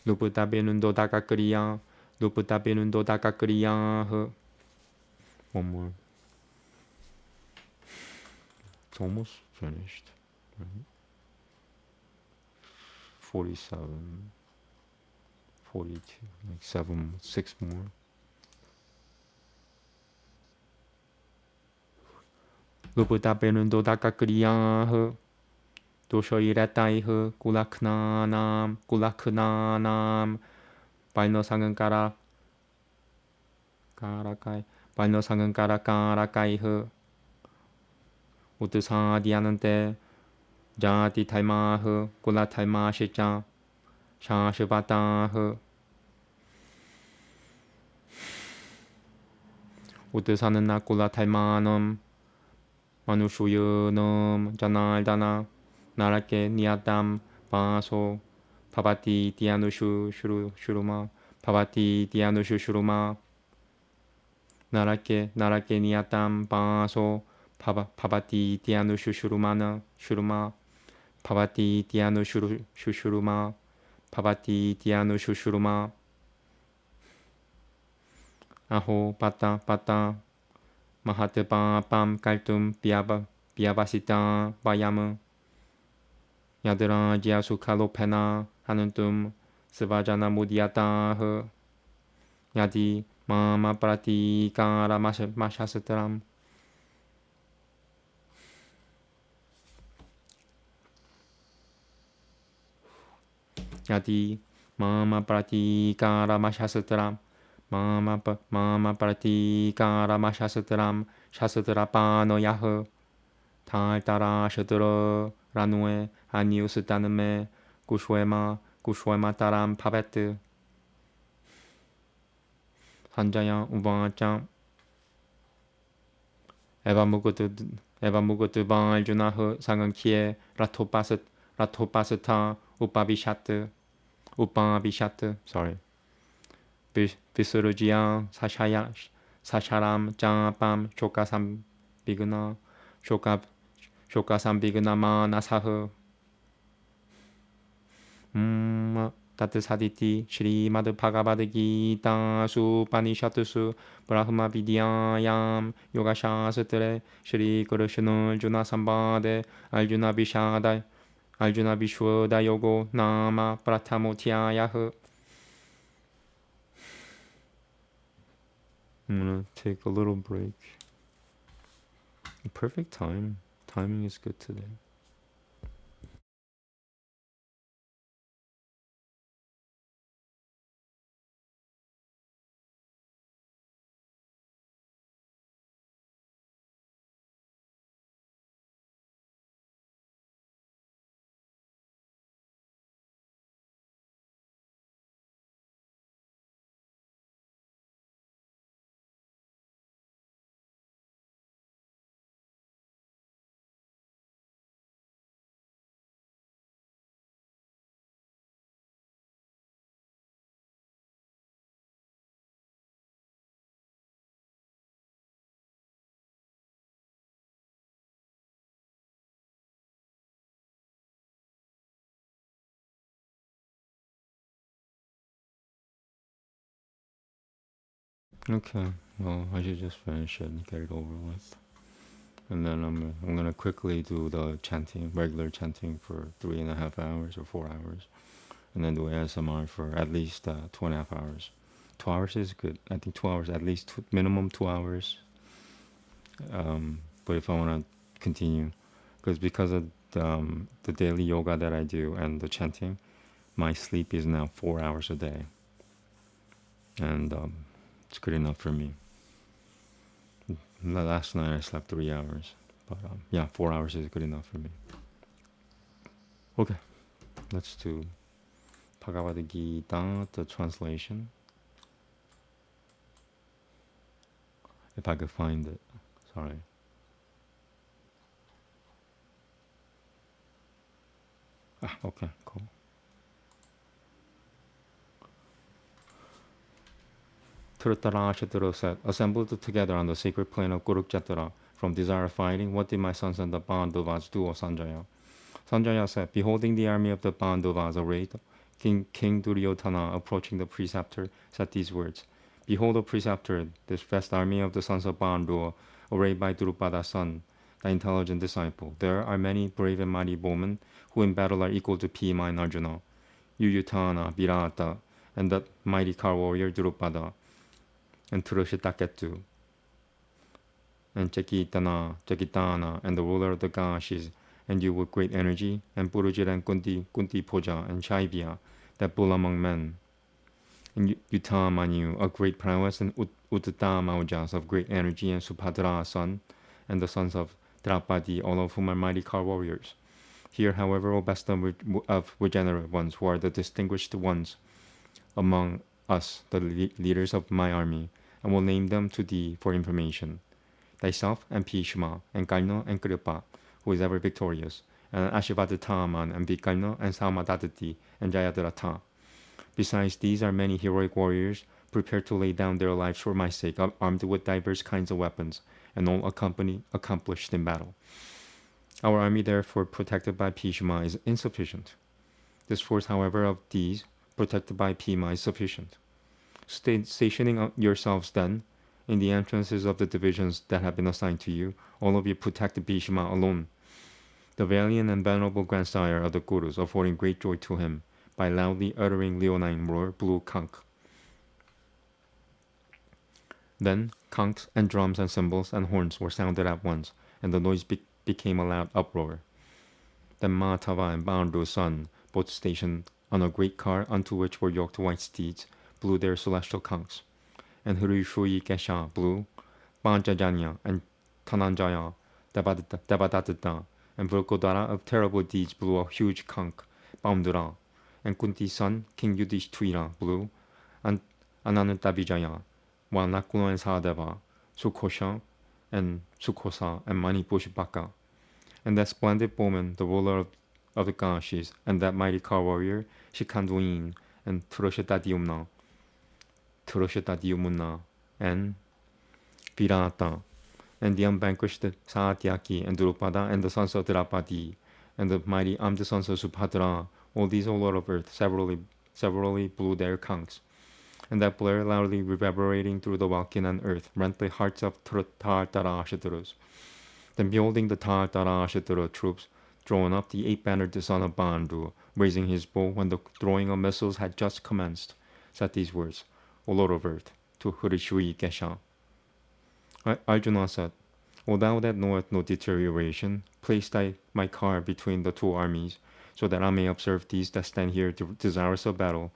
루프타피는도 다카크리아흐 One more. It's almost finished. Right? 47, 42, like 6 more. 루부다베는 도다카크리야흐 도쇼이레타이흐 꿀라크나남 발노상은 까라까이 발노상은 까라까라까이흐 우드사디아는데 자디 탈마흐 꿀라탈마시자 샤시바타흐 우드사는 나 꿀라탈마놈 마누슈유놈 자날다나 나라케 니아담 바소 파바티 디아누슈 슈루마 파바티 디아누슈 슈루마 나라케 니아담 바소 파바티 디아누슈 슈루마 파바티 디아누슈 슈루마 파바티 디아누슈 슈루마 아호 빠따 마하트 빰 깔툼 비아바시타 바야무 야드라 지아수칼로페나 하는 뜸 스바자나 무디아타흐 야디 마마프라티카라 마샤스트람 야디 마마프라티카라 마샤스트람 마마프라티카라 마샤스트람 샤스트라파노야흐 달따라 셔드러 라누에 아니우스다는메 구슈에마 따람 파베트 산자야 우방짱 에바무구드 방알주나흐 상은키에 라토파스타 우빠비샤트 sorry 비스루지양 사샤람 짱빰 쇼카삼비그나 쇼카삼비그나마 나사흐 타트사디티 श्रीमद् भागवत गीता सुपनिषत्सु ब्रह्मविद्यायां योगशास्त्रे श्रीकृष्ण अर्जुन संवादे अर्जुन विश्वोदय योगो नाम प्रथमोऽध्यायः. I'm gonna take a little break. Perfect time. Timing is good today. Okay, well, I should just finish it and get it over with. And then I'm gonna quickly do the chanting, regular chanting for 3.5 hours or 4 hours. And then do ASMR for at least 2.5 hours. 2 hours is good. I think 2 hours, at least minimum 2 hours. But if I want to continue, because of the daily yoga that I do and the chanting, my sleep is now 4 hours a day. And it's good enough for me. Last night I slept 3 hours. But yeah, 4 hours is good enough for me. Okay, let's do Bhagavad Gita, the translation. If I could find it. Sorry. Okay, cool. Dhritarashtra said, assembled together on the sacred plain of Kurukshetra from desire of fighting, what did my sons and the Pandavas do, O Sanjaya? Sanjaya said, beholding the army of the Pandavas arrayed, King Duryodhana, approaching the preceptor, said these words, behold, O preceptor, this vast army of the sons of Pandu, arrayed by Drupada's son, the intelligent disciple. There are many brave and mighty bowmen who in battle are equal to Bhima and Arjuna, Yuyutana, Virata, and that mighty car warrior Drupada, and Turushitakettu. and Chekitana, and the ruler of the Gashis, endued with great energy, and Purujit and Kunti Poja, and Shaivya, that bull among men, and Utamanu, a great prowess, and Uttama of great energy, and Subhadra son, and the sons of Draupadi, all of whom are mighty car warriors. Here, however, O best of regenerate ones, who are the distinguished ones among us, the leaders of my army, and will name them to thee for information. Thyself, and Bhishma, and Karna, and Kripa, who is ever victorious, and Ashivadataman, and Vikarna, and Saumadadati, and Jayadratha. Besides these are many heroic warriors, prepared to lay down their lives for my sake, armed with diverse kinds of weapons, and all accomplished in battle. Our army, therefore, protected by Bhishma, is insufficient. This force, however, of these, protected by Bhima, is sufficient. Stationing yourselves, then, in the entrances of the divisions that have been assigned to you, all of you protect Bhishma alone, the valiant and venerable grandsire of the Kurus, affording great joy to him, by loudly uttering leonine roar, blew conch. Then conchs and drums and cymbals and horns were sounded at once, and the noise became a loud uproar. Then Madhava and Bandu's son, both stationed on a great car unto which were yoked white steeds, blew their celestial conchs. And Hirushui Kesha blew, Panchajanya and Dhananjaya, Devadatta, and Vrkodara of terrible deeds blew a huge conch, Baumdura, and Kunti's son, King Yudhishthira, blew, and Anantavijaya, while Nakula and Sahadeva, Sukhosha, and Sukhosa, and Mani Pushpaka. And that splendid bowman, the ruler of the Gashis, and that mighty car warrior, Shikanduin, and Turoshetadiumna, and Viranata, and the unvanquished Sahatyaki, and Drupada, and the sons of Draupadi, and the mighty armed sons of Subhadra, all these, O Lord of Earth, severally blew their conchs. And that blare, loudly reverberating through the Valkyr and earth, rent the hearts of Tartarashidurus. Then beholding the Tartarashidura troops drawn up, the eight-bannered son of Bandu, raising his bow when the throwing of missiles had just commenced, said these words, O Lord of Earth, to Hirushui Kesha. Arjuna said, O thou that knoweth no deterioration, place my car between the two armies, so that I may observe these that stand here desirous of battle,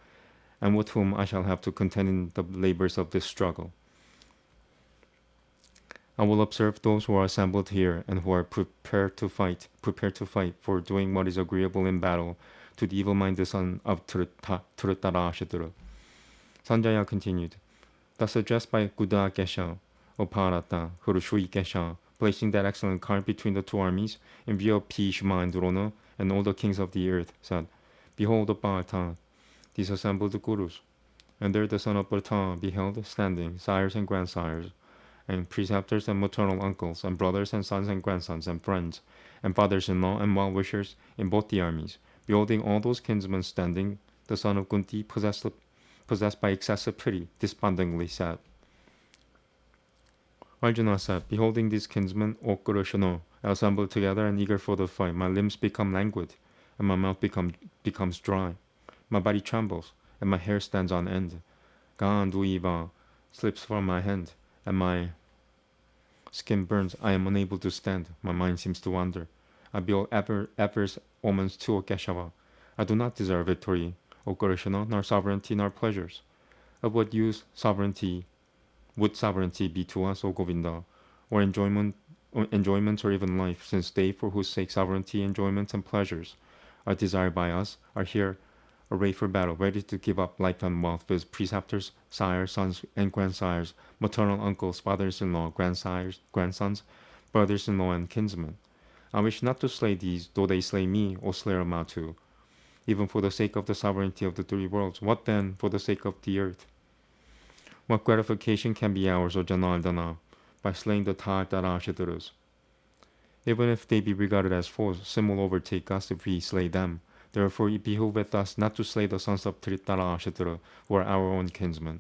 and with whom I shall have to contend in the labors of this struggle. I will observe those who are assembled here, and who are prepared to fight for doing what is agreeable in battle to the evil-minded son of Dhritarashtra. Sanjaya continued, thus addressed by Guda Kesha, O Bharata, Hirushui Kesha, placing that excellent car between the two armies, in view of Bhishma and Drona, and all the kings of the earth, said, Behold, O Bharata, these assembled Gurus. And there the son of Bharata beheld, standing, sires and grandsires, and preceptors and maternal uncles, and brothers and sons and grandsons, and friends, and fathers-in-law and well-wishers in both the armies. Beholding all those kinsmen standing, the son of Kunti, possessed by excessive pity, despondingly said. Arjuna said, Beholding these kinsmen, O Kurushana, assembled together and eager for the fight, my limbs become languid, and my mouth becomes dry. My body trembles, and my hair stands on end. Ganduiva slips from my hand, and my skin burns. I am unable to stand. My mind seems to wander. I behold adverse omens too, O Keshava. I do not desire victory, O Krishna, nor sovereignty, nor pleasures. Of what use would sovereignty be to us, O Govinda, or enjoyments, or even life, since they for whose sake sovereignty, enjoyments, and pleasures are desired by us are here arrayed for battle, ready to give up life and wealth with preceptors, sires, sons, and grandsires, maternal uncles, fathers-in-law, grandsons, brothers-in-law, and kinsmen. I wish not to slay these, though they slay me, O slayer Matu, even for the sake of the sovereignty of the three worlds. What then for the sake of the earth? What gratification can be ours, O Janardana, by slaying the Tartarashidurus? Even if they be regarded as foes, sin will overtake us if we slay them. Therefore it behoveth us not to slay the sons of Dhritarashtra, who are our own kinsmen.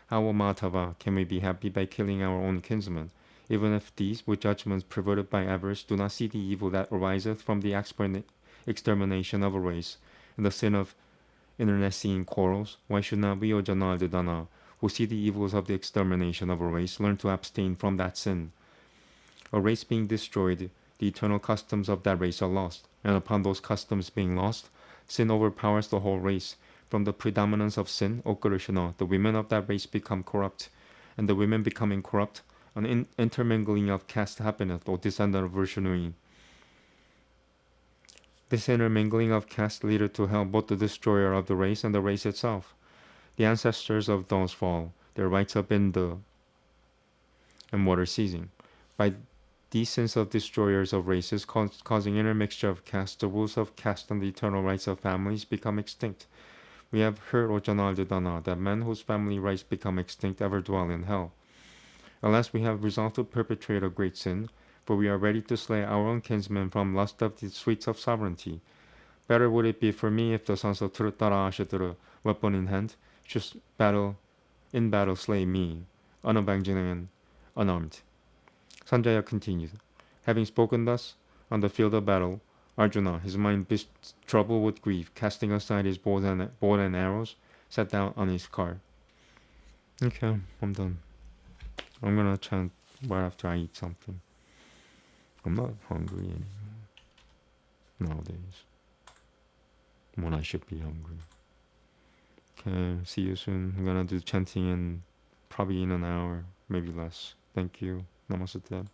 How, O Madhava, can we be happy by killing our own kinsmen, even if these, with judgments perverted by avarice, do not see the evil that ariseth from the extermination of a race, and the sin of internecine quarrels? Why should not we, O Janardana, who see the evils of the extermination of a race, learn to abstain from that sin? A race being destroyed, the eternal customs of that race are lost, and upon those customs being lost, sin overpowers the whole race. From the predominance of sin, O Krishna, the women of that race become corrupt, and the women becoming corrupt, an intermingling of caste happeneth, O descendant of Vishnu. This intermingling of caste leadeth to hell, both the destroyer of the race and the race itself. The ancestors of those fall, their rights up in the and water ceasing. By these sins of destroyers of races causing intermixture of caste, the rules of caste and the eternal rights of families become extinct. We have heard, O Janardana, that men whose family rights become extinct ever dwell in hell. Alas, we have resolved to perpetrate a great sin, for we are ready to slay our own kinsmen from lust of the sweets of sovereignty. Better would it be for me if the sons of Trutara Ashitara, weapon in hand, should in battle slay me, unavenged and unarmed. Sanjaya continued. Having spoken thus, on the field of battle, Arjuna, his mind troubled with grief, casting aside his bow and arrows, sat down on his car. Okay, I'm done. I'm gonna chant right after I eat something. I'm not hungry anymore nowadays, when I should be hungry. Okay, see you soon. I'm gonna do chanting in probably in an hour, maybe less. Thank you. Namaste.